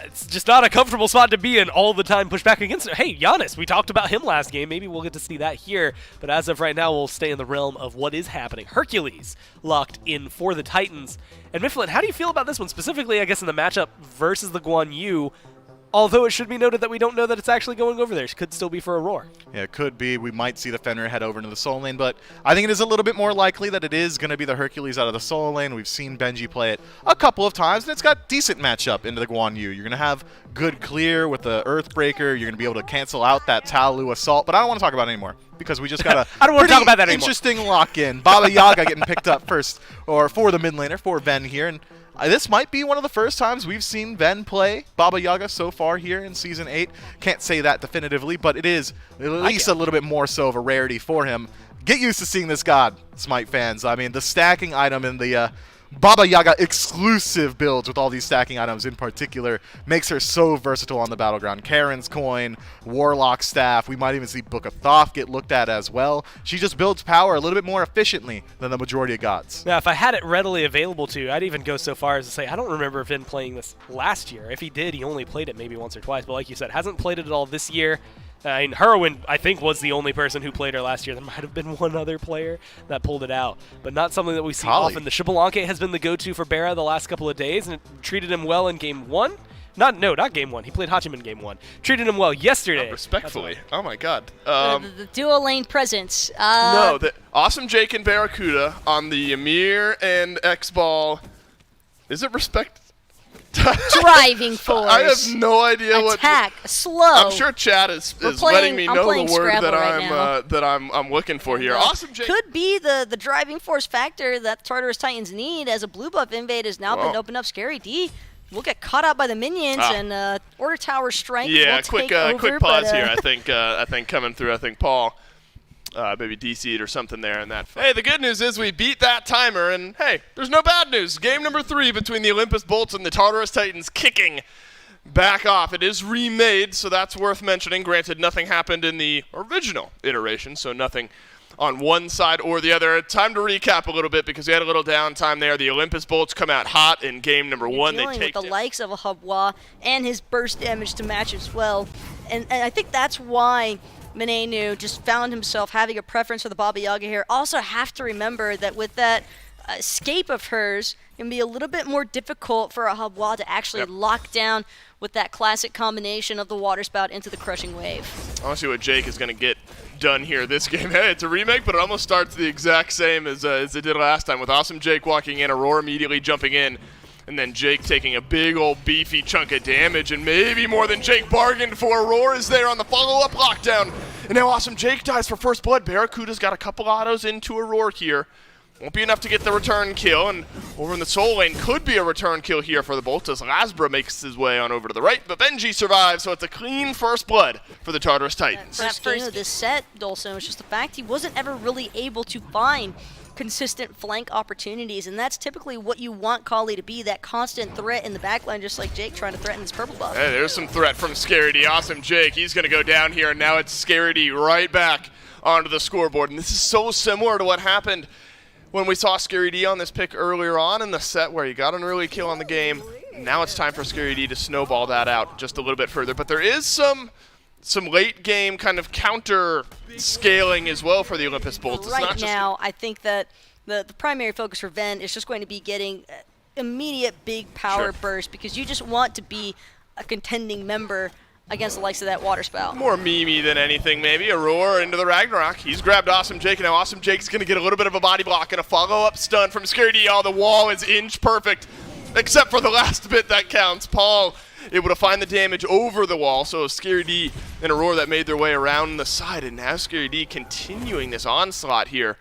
it's just not a comfortable spot to be in all the time. Push back against it. Hey, Giannis, we talked about him last game. Maybe we'll get to see that here. But as of right now, we'll stay in the realm of what is happening. Hercules locked in for the Titans. And Mifflin, how do you feel about this one? Specifically, I guess, in the matchup versus the Guan Yu. Although it should be noted that we don't know that it's actually going over there. It could still be for Aurora. Yeah, it could be. We might see the Fenrir head over into the solo lane, but I think it is a little bit more likely that it is going to be the Hercules out of the solo lane. We've seen Benji play it a couple of times, and it's got decent matchup into the Guan Yu. You're going to have good clear with the Earthbreaker. You're going to be able to cancel out that Taolu Assault, but I don't want to talk about it anymore because we just got a I don't want to talk about that anymore. Interesting lock-in. Baba Yaga getting picked up first, or for the mid laner, for Ven here, and this might be one of the first times we've seen Ven play Baba Yaga so far here in Season 8. Can't say that definitively, but it is at least a little bit more so of a rarity for him. Get used to seeing this god, Smite fans. I mean, the stacking item in the Baba Yaga exclusive builds with all these stacking items in particular makes her so versatile on the battleground. Karen's Coin, Warlock Staff, we might even see Book of Thoth get looked at as well. She just builds power a little bit more efficiently than the majority of gods. Now, if I had it readily available to, I'd even go so far as to say I don't remember Vin playing this last year. If he did, he only played it maybe once or twice, but like you said, hasn't played it at all this year. I mean, Heroin, I think, was the only person who played her last year. There might have been one other player that pulled it out, but not something that we see often. The Xbalanque has been the go-to for Barra the last couple of days, and it treated him well in Game 1. Not Game 1. He played Hachiman Game 1. Treated him well yesterday. Respectfully. Oh, my God. The dual lane presence. No, the Awesome Jake and Barracuda on the Ymir and X-Ball. Is it respect? Driving force. I have no idea what attack. Slow. I'm sure chat is letting me know the word that I'm looking for here. Awesome Jake could be the driving force factor that Tartarus Titans need, as a blue buff invade has now been opened up. Scary D will get caught out by the minions, and Order Tower Strength will take over. Quick pause here. I think coming through. I think Paul maybe DC'd or something there in that. Hey, the good news is we beat that timer, and hey, there's no bad news. Game number 3 between the Olympus Bolts and the Tartarus Titans kicking back off. It is remade, so that's worth mentioning. Granted, nothing happened in the original iteration, so nothing on one side or the other. Time to recap a little bit because we had a little downtime there. The Olympus Bolts come out hot in game number 1. They take with the likes of a Habwa and his burst damage to match as well, and I think that's why Menenu just found himself having a preference for the Baba Yaga here. Also have to remember that with that escape of hers, it can be a little bit more difficult for a Habwa to actually lock down with that classic combination of the water spout into the crushing wave. I want to see what Jake is going to get done here this game. Hey, it's a remake, but it almost starts the exact same as it did last time, with Awesome Jake walking in, Aurora immediately jumping in, and then Jake taking a big old beefy chunk of damage, and maybe more than Jake bargained for. Aurora is there on the follow-up lockdown. And now Awesome Jake dies for first blood. Barracuda's got a couple autos into Aurora here. Won't be enough to get the return kill, and over in the soul lane could be a return kill here for the Bolts as Lasbra makes his way on over to the right, but Benji survives, so it's a clean first blood for the Tartarus Titans. First game of this set, Dolson, was just the fact he wasn't ever really able to find consistent flank opportunities, and that's typically what you want Kali to be, that constant threat in the backline, just like Jake trying to threaten this purple buff. Hey, there's some threat from Scary D. Awesome Jake, he's going to go down here, and now it's Scary D right back onto the scoreboard, and this is so similar to what happened when we saw Scary D on this pick earlier on in the set where he got an early kill on the game. Now it's time for Scary D to snowball that out just a little bit further, but there is some late game kind of counter scaling as well for the Olympus Bolts. Right now, I think that the primary focus for Ven is just going to be getting immediate big power Sure. burst because you just want to be a contending member against the likes of that water spout. More Mimi than anything, maybe. Aurora into the Ragnarok. He's grabbed Awesome Jake, and now Awesome Jake's going to get a little bit of a body block and a follow-up stun from Scary D. Oh, the wall is inch perfect, except for the last bit that counts. Paul able to find the damage over the wall, so Scary D and Aurora that made their way around the side, and now Scary D continuing this onslaught here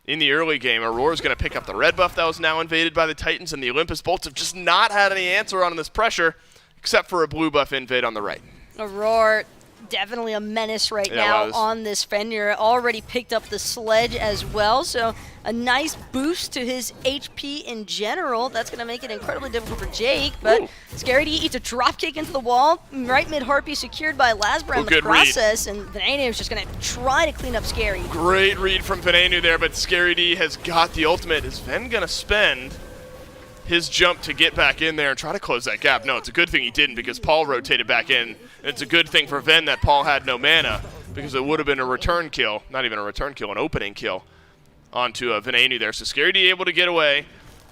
in the early game. Aurora's going to pick up the red buff that was now invaded by the Titans, and the Olympus Bolts have just not had any answer on this pressure, except for a blue buff invade on the right. Aurora, definitely a menace right now on this Fenrir. Already picked up the sledge as well, so a nice boost to his HP in general. That's going to make it incredibly difficult for Jake, but Scary D eats a dropkick into the wall. Right mid Harpy secured by Lasbra in the process, and Venenu is just going to try to clean up Scary. Great read from Venenu there, but Scary D has got the ultimate. Is Ven going to spend his jump to get back in there and try to close that gap? No, it's a good thing he didn't because Paul rotated back in. It's a good thing for Ven that Paul had no mana because it would have been a return kill, not even a return kill, an opening kill onto Venenu there. So Scary D able to get away.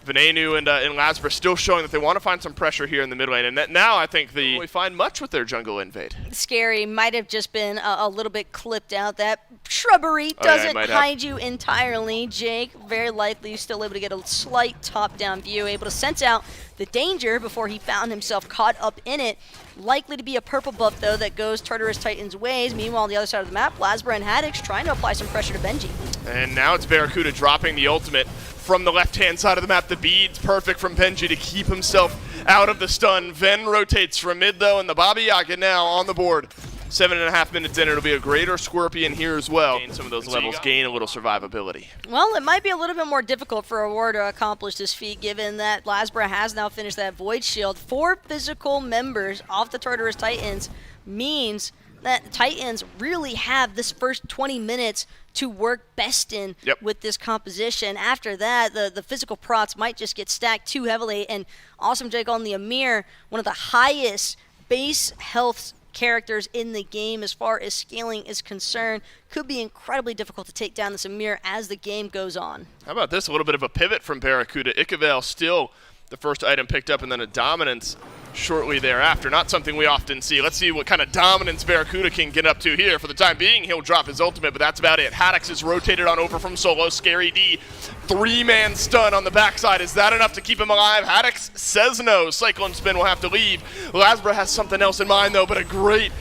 Venenu and Lasbra still showing that they want to find some pressure here in the mid lane, and that now I think we find much with their jungle invade. Scary might have just been a little bit clipped out. That shrubbery doesn't hide you entirely. Jake, very likely still able to get a slight top-down view, able to sense out the danger before he found himself caught up in it. Likely to be a purple buff, though, that goes Tartarus Titan's ways. Meanwhile, on the other side of the map, Lasbra and Haddix trying to apply some pressure to Benji. And now it's Barracuda dropping the ultimate from the left-hand side of the map. The beads perfect from Benji to keep himself out of the stun. Ven rotates from mid, though, and the Baba Yaga now on the board. 7.5 minutes in, it'll be a greater Scorpion here as well. Gain some of those levels, gain a little survivability. Well, it might be a little bit more difficult for Aurora to accomplish this feat, given that Lasbra has now finished that Void Shield. 4 physical members off the Tartarus Titans means that the Titans really have this first 20 minutes to work best in with this composition. After that, the physical procs might just get stacked too heavily, and Awesome Jake on the Amir, one of the highest base health characters in the game as far as scaling is concerned, could be incredibly difficult to take down this Amir as the game goes on. How about this? A little bit of a pivot from Barracuda. Ikavel still the first item picked up, and then a dominance shortly thereafter. Not something we often see. Let's see what kind of dominance Barracuda can get up to here. For the time being, he'll drop his ultimate, but that's about it. Haddix is rotated on over from solo. Scary D, 3-man stun on the backside. Is that enough to keep him alive? Haddix says no. Cyclone Spin will have to leave. Lasbra has something else in mind, though, but a great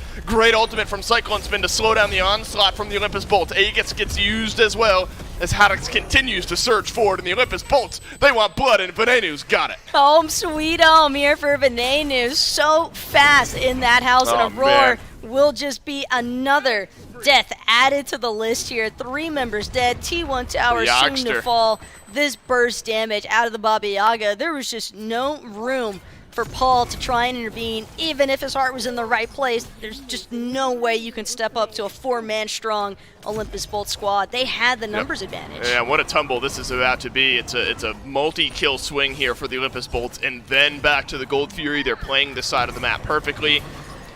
ultimate from Cyclone Spin to slow down the onslaught from the Olympus Bolt. Aegis gets used as well as Haddix continues to surge forward, and the Olympus Bolts, they want blood, and Venenu's got it. Home sweet home here for Venenu. So fast in that house, and Aurora will just be another death added to the list here. 3 members dead, T1 tower soon to fall. This burst damage out of the Baba Yaga. There was just no room for Paul to try and intervene. Even if his heart was in the right place, there's just no way you can step up to a 4-man strong Olympus Bolt squad. They had the numbers advantage. Yeah, what a tumble this is about to be. It's a multi-kill swing here for the Olympus Bolts, and then back to the Gold Fury. They're playing this side of the map perfectly,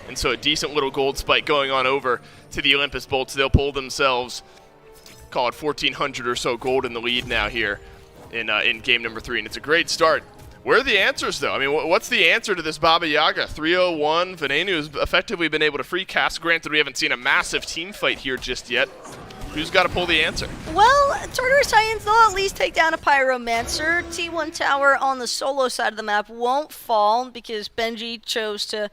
and so a decent little gold spike going on over to the Olympus Bolts. They'll pull themselves, call it 1,400 or so gold in the lead now here in game number 3, and it's a great start. Where are the answers, though? I mean, what's the answer to this Baba Yaga? 301. Venenu has effectively been able to free cast. Granted, we haven't seen a massive team fight here just yet. Who's got to pull the answer? Well, Tartarus Titans, they'll at least take down a Pyromancer. T1 tower on the solo side of the map won't fall because Benji chose to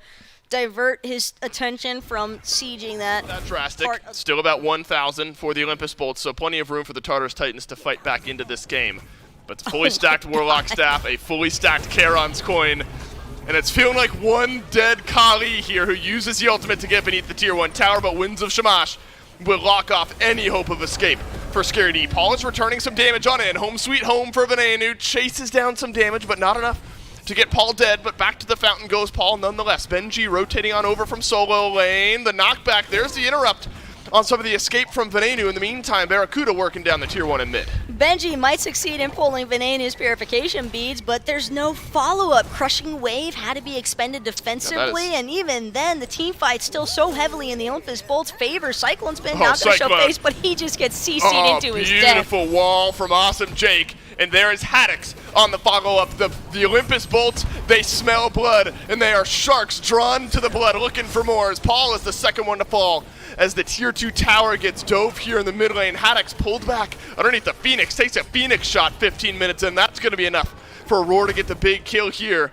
divert his attention from sieging that. Not drastic. Still about 1,000 for the Olympus Bolts, so plenty of room for the Tartarus Titans to fight back into this game. But it's a fully stacked Warlock Staff, a fully stacked Charon's Coin, and it's feeling like one dead Kali here who uses the ultimate to get beneath the Tier 1 tower, but Winds of Shamash will lock off any hope of escape for Scary D. Paul is returning some damage on in. Home sweet home for Venenu. Chases down some damage, but not enough to get Paul dead, but back to the fountain goes Paul nonetheless. Benji rotating on over from solo lane. The knockback, there's the interrupt on some of the escape from Venenu. In the meantime, Barracuda working down the Tier 1 in mid. Benji might succeed in pulling Venenu's purification beads, but there's no follow-up. Crushing Wave had to be expended defensively, and even then, the team fight's still so heavily in the Olympus Bolt's favor. Cyclone's been not going to show face, but he just gets CC'd into his death. Beautiful wall from Awesome Jake. And there is Haddix on the follow-up. The Olympus Bolts, they smell blood, and they are sharks drawn to the blood, looking for more, as Paul is the second one to fall. As the Tier 2 tower gets dove here in the mid lane, Haddix pulled back underneath the Phoenix, takes a Phoenix shot 15 minutes in. That's going to be enough for Aurora to get the big kill here.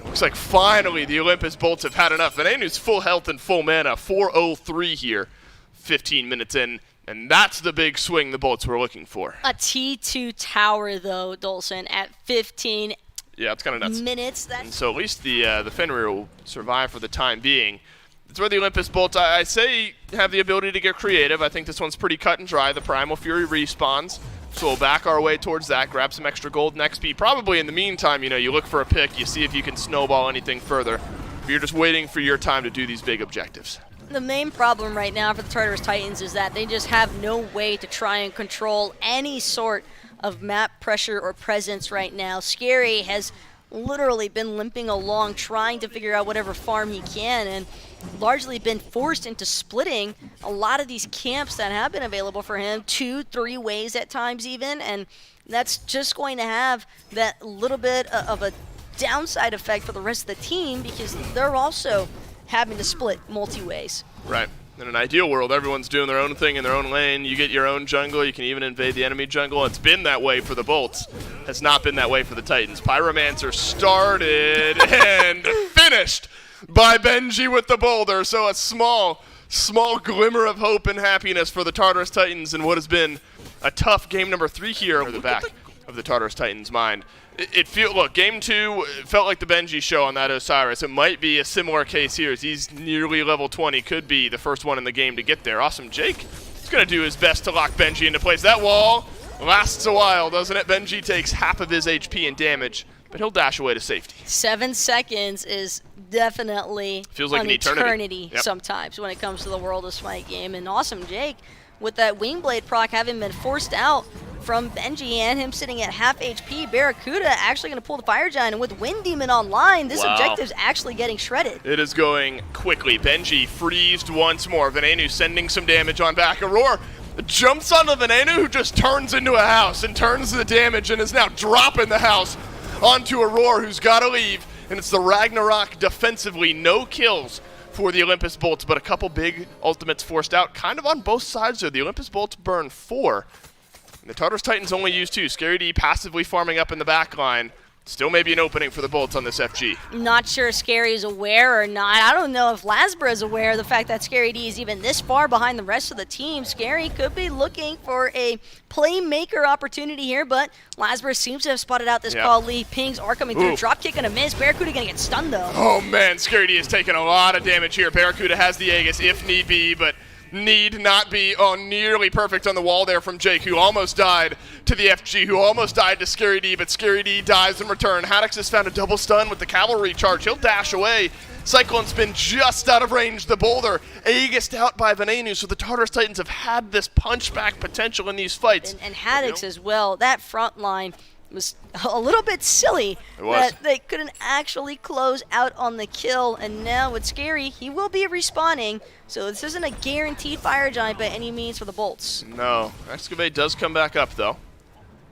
Looks like finally the Olympus Bolts have had enough. Venenu's full health and full mana, 403 here, 15 minutes in. And that's the big swing the Bolts were looking for. A T2 tower, though, Dolson, at 15 yeah, it's kind of nuts. minutes. And so at least the Fenrir will survive for the time being. That's where the Olympus Bolts, I say, have the ability to get creative. I think this one's pretty cut and dry. The Primal Fury respawns. So we'll back our way towards that, grab some extra gold and XP. Probably in the meantime, you look for a pick, you see if you can snowball anything further. But you're just waiting for your time to do these big objectives. The main problem right now for the Tartarus Titans is that they just have no way to try and control any sort of map pressure or presence right now. Scary has literally been limping along trying to figure out whatever farm he can, and largely been forced into splitting a lot of these camps that have been available for him 2-3 ways at times even, and that's just going to have that little bit of a downside effect for the rest of the team because they're also having to split multi-ways. Right. In an ideal world, everyone's doing their own thing in their own lane. You get your own jungle. You can even invade the enemy jungle. It's been that way for the Bolts. Has not been that way for the Titans. Pyromancer started and finished by Benji with the boulder. So a small glimmer of hope and happiness for the Tartarus Titans in what has been a tough game number 3 here over the back of the Tartarus Titans' mind. Look, game 2 felt like the Benji show on that Osiris. It might be a similar case here as he's nearly level 20, could be the first one in the game to get there. Awesome Jake is going to do his best to lock Benji into place. That wall lasts a while, doesn't it? Benji takes half of his HP and damage, but he'll dash away to safety. 7 seconds is definitely feels like an eternity. Yep. Sometimes when it comes to the World of Smite game. And Awesome Jake, with that Wingblade proc having been forced out from Benji and him sitting at half HP, Barracuda actually going to pull the Fire Giant, and with Wind Demon online, this objective's actually getting shredded. It is going quickly. Benji freezed once more. Venenu sending some damage on back. Aurora jumps onto Venenu, who just turns into a house and turns the damage and is now dropping the house onto Aurora, who's got to leave. And it's the Ragnarok defensively. No kills for the Olympus Bolts, but a couple big ultimates forced out kind of on both sides there. The Olympus Bolts burn 4. And the Tartarus Titans only use 2. Scary D passively farming up in the back line. Still maybe an opening for the Bolts on this FG. Not sure if Scary is aware or not. I don't know if Lasbra is aware of the fact that Scary D is even this far behind the rest of the team. Scary could be looking for a playmaker opportunity here, but Lasbra seems to have spotted out this call. Lee pings are coming through. Dropkick and a miss. Barracuda going to get stunned, though. Oh, man. Scary D has taken a lot of damage here. Barracuda has the Aegis if need be, but need not be. Oh, nearly perfect on the wall there from Jake, who almost died to the FG, who almost died to Scary D, but Scary D dies in return. Haddix has found a double stun with the cavalry charge. He'll dash away. Cyclone Spin just out of range. The boulder Aegis out by Venenu, so the Tartarus Titans have had this punchback potential in these fights. And Haddix as well. That front line was a little bit silly that they couldn't actually close out on the kill, and now with Scary, he will be respawning, so this isn't a guaranteed Fire Giant by any means for the Bolts. No. Excavate does come back up, though.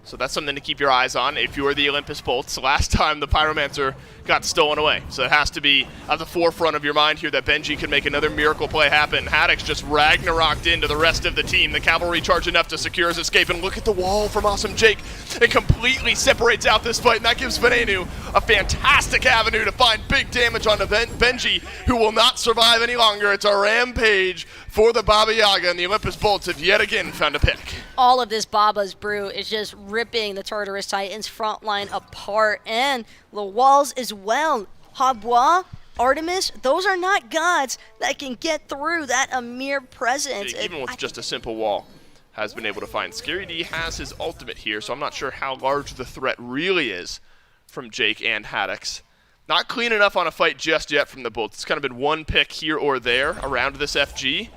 So that's something to keep your eyes on if you are the Olympus Bolts. Last time the Pyromancer got stolen away. So it has to be at the forefront of your mind here that Benji can make another miracle play happen. Haddix just Ragnaroked into the rest of the team. The cavalry charge enough to secure his escape. And look at the wall from Awesome Jake. It completely separates out this fight, and that gives Venenu a fantastic avenue to find big damage on Benji, who will not survive any longer. It's a rampage for the Baba Yaga, and the Olympus Bolts have yet again found a pick. All of this Baba's brew is just ripping the Tartarus Titans front line apart, and the walls as well. Habois, Artemis, those are not gods that can get through that Amir presence. Even with just a simple wall, has been able to find. Scary D has his ultimate here, so I'm not sure how large the threat really is from Jake and Haddix. Not clean enough on a fight just yet from the Bolts. It's kind of been one pick here or there around this FG.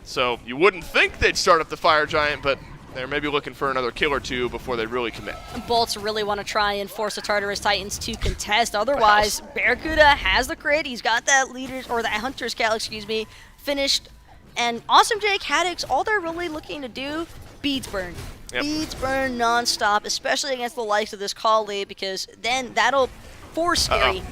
So you wouldn't think they'd start up the Fire Giant, but they're maybe looking for another kill or two before they really commit. Bolts really want to try and force the Tartarus Titans to contest. Otherwise, Barracuda has the crit. He's got that leader's, or that Hunter's Cal, finished. And Awesome Jake, Haddix, all they're really looking to do, beads burn. Yep. Beads burn nonstop, especially against the likes of this Kali, because then that'll force Scary.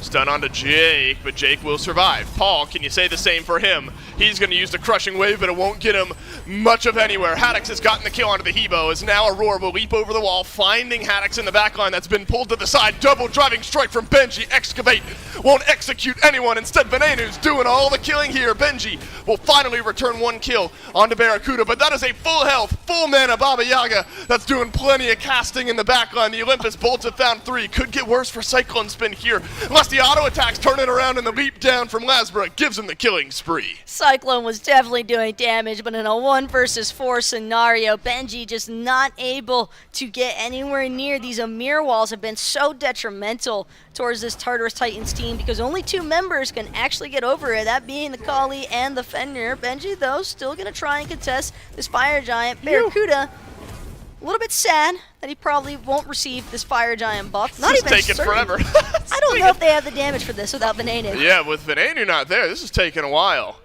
Stun onto Jake, but Jake will survive. Paul, can you say the same for him? He's going to use the crushing wave, but it won't get him much of anywhere. Haddix has gotten the kill onto the Hebo, as now Aurora will leap over the wall, finding Haddix in the backline that's been pulled to the side. Double driving strike from Benji. Excavate won't execute anyone. Instead, Venenu's doing all the killing here. Benji will finally return 1 kill onto Barracuda, but that is a full health, full mana Baba Yaga that's doing plenty of casting in the backline. The Olympus Bolts have found 3. Could get worse for Cyclone Spin here, unless the auto attacks turn it around, and the leap down from Lasbra gives him the killing spree. Cyclone was definitely doing damage, but in a 1 versus 4 scenario, Benji just not able to get anywhere near. These Amir walls have been so detrimental towards this Tartarus Titans team because only 2 members can actually get over it, that being the Kali and the Fenrir. Benji, though, still going to try and contest this Fire Giant. Barracuda, a little bit sad that he probably won't receive this Fire Giant buff. Not even taking certain. forever. I don't know if they have the damage for this without Venenu. Yeah, with Venenu not there, this is taking a while.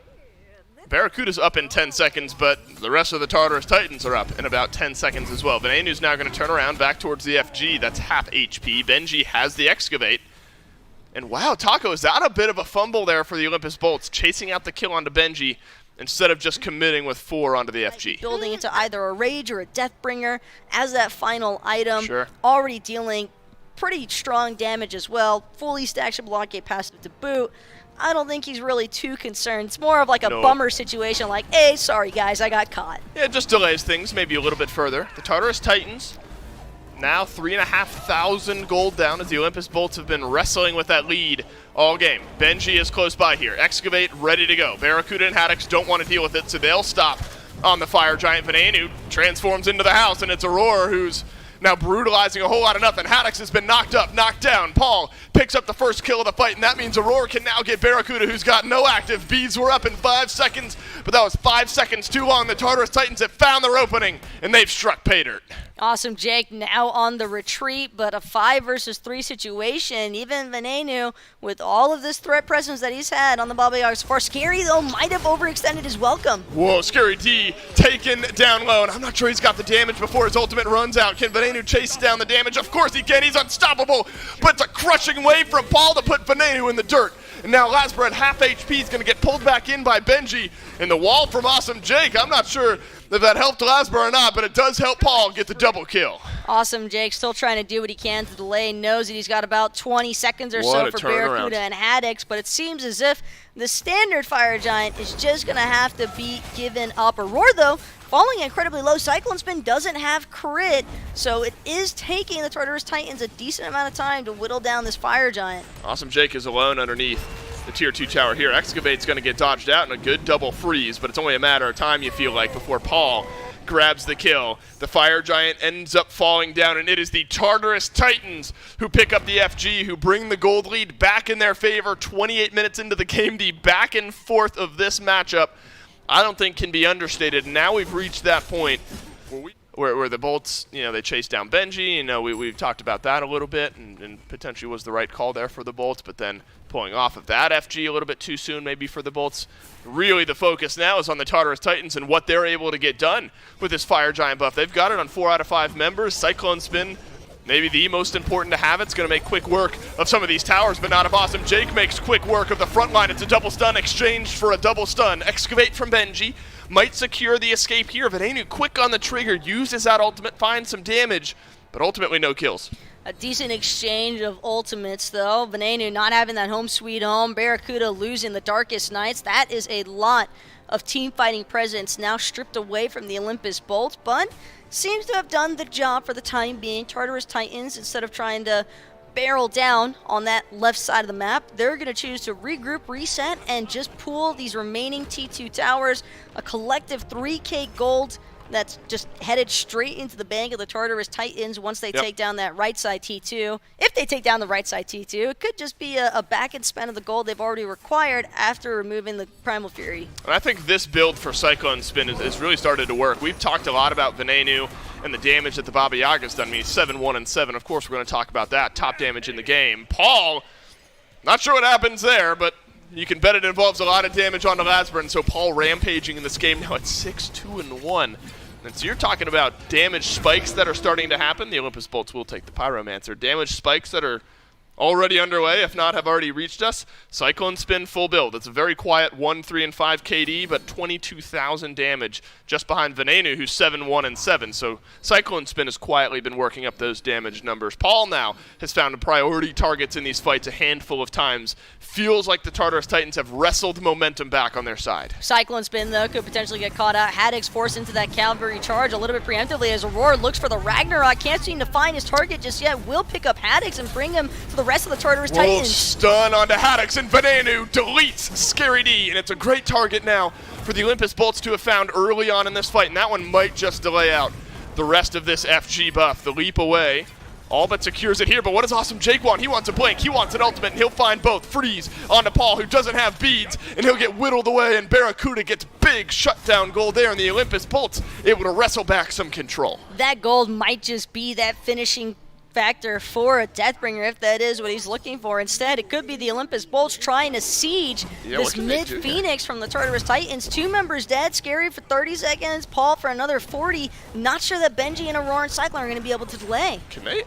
Barracuda's up in 10 seconds, but the rest of the Tartarus Titans are up in about 10 seconds as well. Venenu's now going to turn around back towards the FG. That's half HP. Benji has the Excavate. And wow, Taco, is that a bit of a fumble there for the Olympus Bolts, chasing out the kill onto Benji instead of just committing with 4 onto the FG. Building into either a Rage or a Deathbringer as that final item. Sure. Already dealing pretty strong damage as well. Fully stacked blockade passive to boot. I don't think he's really too concerned. It's more of like a bummer situation, like, hey, sorry guys, I got caught. Yeah, it just delays things maybe a little bit further. The Tartarus Titans now 3,500 gold down as the Olympus Bolts have been wrestling with that lead all game. Benji is close by here. Excavate ready to go. Barracuda and Haddix don't want to deal with it, so they'll stop on the Fire Giant. Venenu transforms into the house, and it's Aurora who's now brutalizing a whole lot of nothing. Haddix has been knocked up, knocked down. Paul picks up the first kill of the fight, and that means Aurora can now get Barracuda, who's got no active. Beads were up in 5 seconds, but that was 5 seconds too long. The Tartarus Titans have found their opening, and they've struck pay dirt. Awesome Jake now on the retreat, but a 5 versus 3 situation. Even Venenu, with all of this threat presence that he's had on the Baba Yaga so far, Scary, though, might have overextended his welcome. Whoa, Scary D taken down low, and I'm not sure he's got the damage before his ultimate runs out. Can Venenu chase down the damage? Of course he can. He's unstoppable, but it's a crushing wave from Paul to put Venenu in the dirt. And now Lasbra at half HP is going to get pulled back in by Benji. And the wall from Awesome Jake, I'm not sure if that helped Lasbra or not, but it does help Paul get the double kill. Awesome Jake still trying to do what he can to delay. Knows that he's got about 20 seconds or so for Barracuda and Haddix, but it seems as if the standard Fire Giant is just going to have to be given up. Aurora, though, falling incredibly low. Cyclone Spin doesn't have crit, so it is taking the Tartarus Titans a decent amount of time to whittle down this Fire Giant. Awesome Jake is alone underneath the tier 2 tower here. Excavate's going to get dodged out in a good double freeze, but it's only a matter of time, you feel like, before Paul grabs the kill. The Fire Giant ends up falling down, and it is the Tartarus Titans who pick up the FG, who bring the gold lead back in their favor. 28 minutes into the game, the back and forth of this matchup, I don't think can be understated. Now we've reached that point where the Bolts, they chase down Benji. We've talked about that a little bit, and potentially was the right call there for the Bolts, but then pulling off of that FG a little bit too soon maybe for the Bolts. Really the focus now is on the Tartarus Titans and what they're able to get done with this Fire Giant buff. They've got it on 4 out of 5 members. Cyclone Spin, maybe the most important to have. It's going to make quick work of some of these towers, but not if Awesome Jake makes quick work of the front line. It's a double stun exchanged for a double stun. Excavate from Benji might secure the escape here. Venenu quick on the trigger, uses that ultimate, finds some damage, but ultimately no kills. A decent exchange of ultimates, though. Venenu not having that home sweet home. Barracuda losing the Darkest Nights. That is a lot of team fighting presence now stripped away from the Olympus Bolts, but seems to have done the job for the time being. Tartarus Titans, instead of trying to barrel down on that left side of the map, they're going to choose to regroup, reset, and just pool these remaining T2 towers. A collective 3K gold that's just headed straight into the bank of the Tartarus Titans once they take down that right side T2. If they take down the right side T2, it could just be a back and spend of the gold they've already required after removing the Primal Fury. And I think this build for Cyclone Spin has really started to work. We've talked a lot about Venenu and the damage that the Baba Yaga's done. I mean, 7-1-7. Of course, we're going to talk about that. Top damage in the game. Paul, not sure what happens there, but you can bet it involves a lot of damage on the Lasbra, so Paul rampaging in this game now at 6-2-1. And so you're talking about damage spikes that are starting to happen. The Olympus Bolts will take the Pyromancer. Damage spikes that are already underway, if not have already reached us. Cyclone Spin full build. It's a very quiet 1, 3, and 5 KD, but 22,000 damage just behind Venenu, who's 7, 1, and 7. So Cyclone Spin has quietly been working up those damage numbers. Paul now has found priority targets in these fights a handful of times. Feels like the Tartarus Titans have wrestled momentum back on their side. Cyclone Spin, though, could potentially get caught out. Haddix forced into that cavalry charge a little bit preemptively as Aurora looks for the Ragnarok. Can't seem to find his target just yet. Will pick up Haddix and bring him to the rest of the Tartarus Titans. Stun onto Haddix, and Venenu deletes Scary D, and it's a great target now for the Olympus Bolts to have found early on in this fight, and that one might just delay out the rest of this FG buff. The leap away all but secures it here, but what does Awesome Jake want? He wants a blink, he wants an ultimate, and he'll find both. Freeze onto Paul, who doesn't have beads, and he'll get whittled away, and Barracuda gets big shutdown gold there, and the Olympus Bolts able to wrestle back some control. That gold might just be that finishing factor for a Deathbringer, if that is what he's looking for. Instead, it could be the Olympus Bolts trying to siege this mid-Phoenix from the Tartarus Titans. 2 members dead, Scary for 30 seconds, Paul for another 40. Not sure that Benji and Aurora and Cyclone are going to be able to delay. Can they?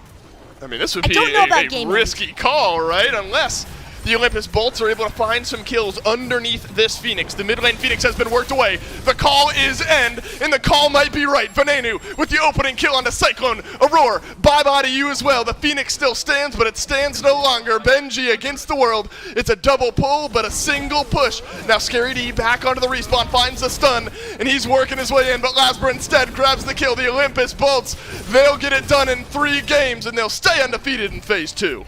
I mean, this would be a risky call, right? Unless the Olympus Bolts are able to find some kills underneath this Phoenix. The mid lane Phoenix has been worked away. The call is end, and the call might be right. Venenu with the opening kill onto Cyclone. Aurora, bye-bye to you as well. The Phoenix still stands, but it stands no longer. Benji against the world. It's a double pull, but a single push. Now Scary D back onto the respawn, finds the stun, and he's working his way in, but Lasper instead grabs the kill. The Olympus Bolts, they'll get it done in 3 games, and they'll stay undefeated in Phase 2.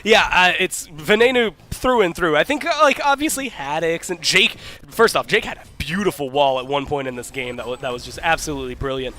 Yeah, it's Venenu through and through. I think, obviously Haddix and Jake. First off, Jake had a beautiful wall at one point in this game that was just absolutely brilliant.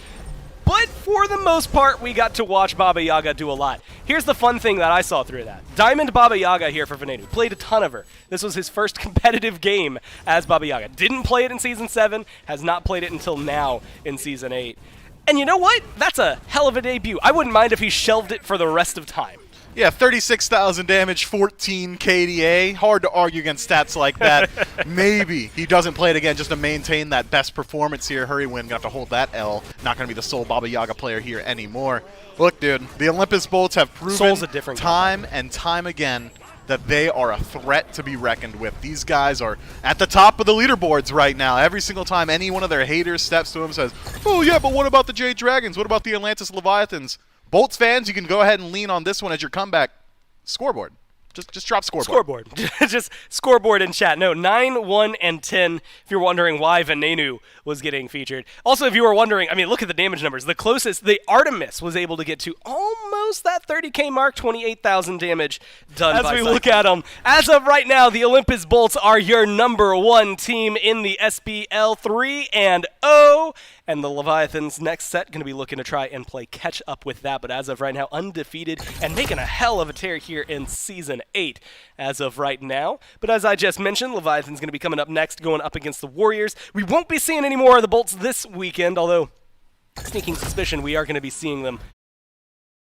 But for the most part, we got to watch Baba Yaga do a lot. Here's the fun thing that I saw through that. Diamond Baba Yaga here for Venenu. Played a ton of her. This was his first competitive game as Baba Yaga. Didn't play it in Season 7, has not played it until now in Season 8. And you know what? That's a hell of a debut. I wouldn't mind if he shelved it for the rest of time. Yeah, 36,000 damage, 14 KDA. Hard to argue against stats like that. Maybe he doesn't play it again just to maintain that best performance here. Hurry Win, gonna have to hold that L. Not gonna be the sole Baba Yaga player here anymore. Look, dude, the Olympus Bolts have proven time and time again that they are a threat to be reckoned with. These guys are at the top of the leaderboards right now. Every single time any one of their haters steps to them and says, oh yeah, but what about the Jade Dragons? What about the Atlantis Leviathans? Bolts fans, you can go ahead and lean on this one as your comeback. Scoreboard. Just drop scoreboard. Scoreboard. Just scoreboard in chat. No, 9, 1, and 10, if you're wondering why Venenu was getting featured. Also, if you were wondering, I mean, look at the damage numbers. The closest, the Artemis was able to get to almost that 30k mark, 28,000 damage done as we look at them. As of right now, the Olympus Bolts are your #1 team in the SPL 3-0. And the Leviathans next set going to be looking to try and play catch up with that. But as of right now, undefeated and making a hell of a tear here in Season 8 as of right now. But as I just mentioned, Leviathan's going to be coming up next, going up against the Warriors. We won't be seeing any more of the Bolts this weekend, although sneaking suspicion we are going to be seeing them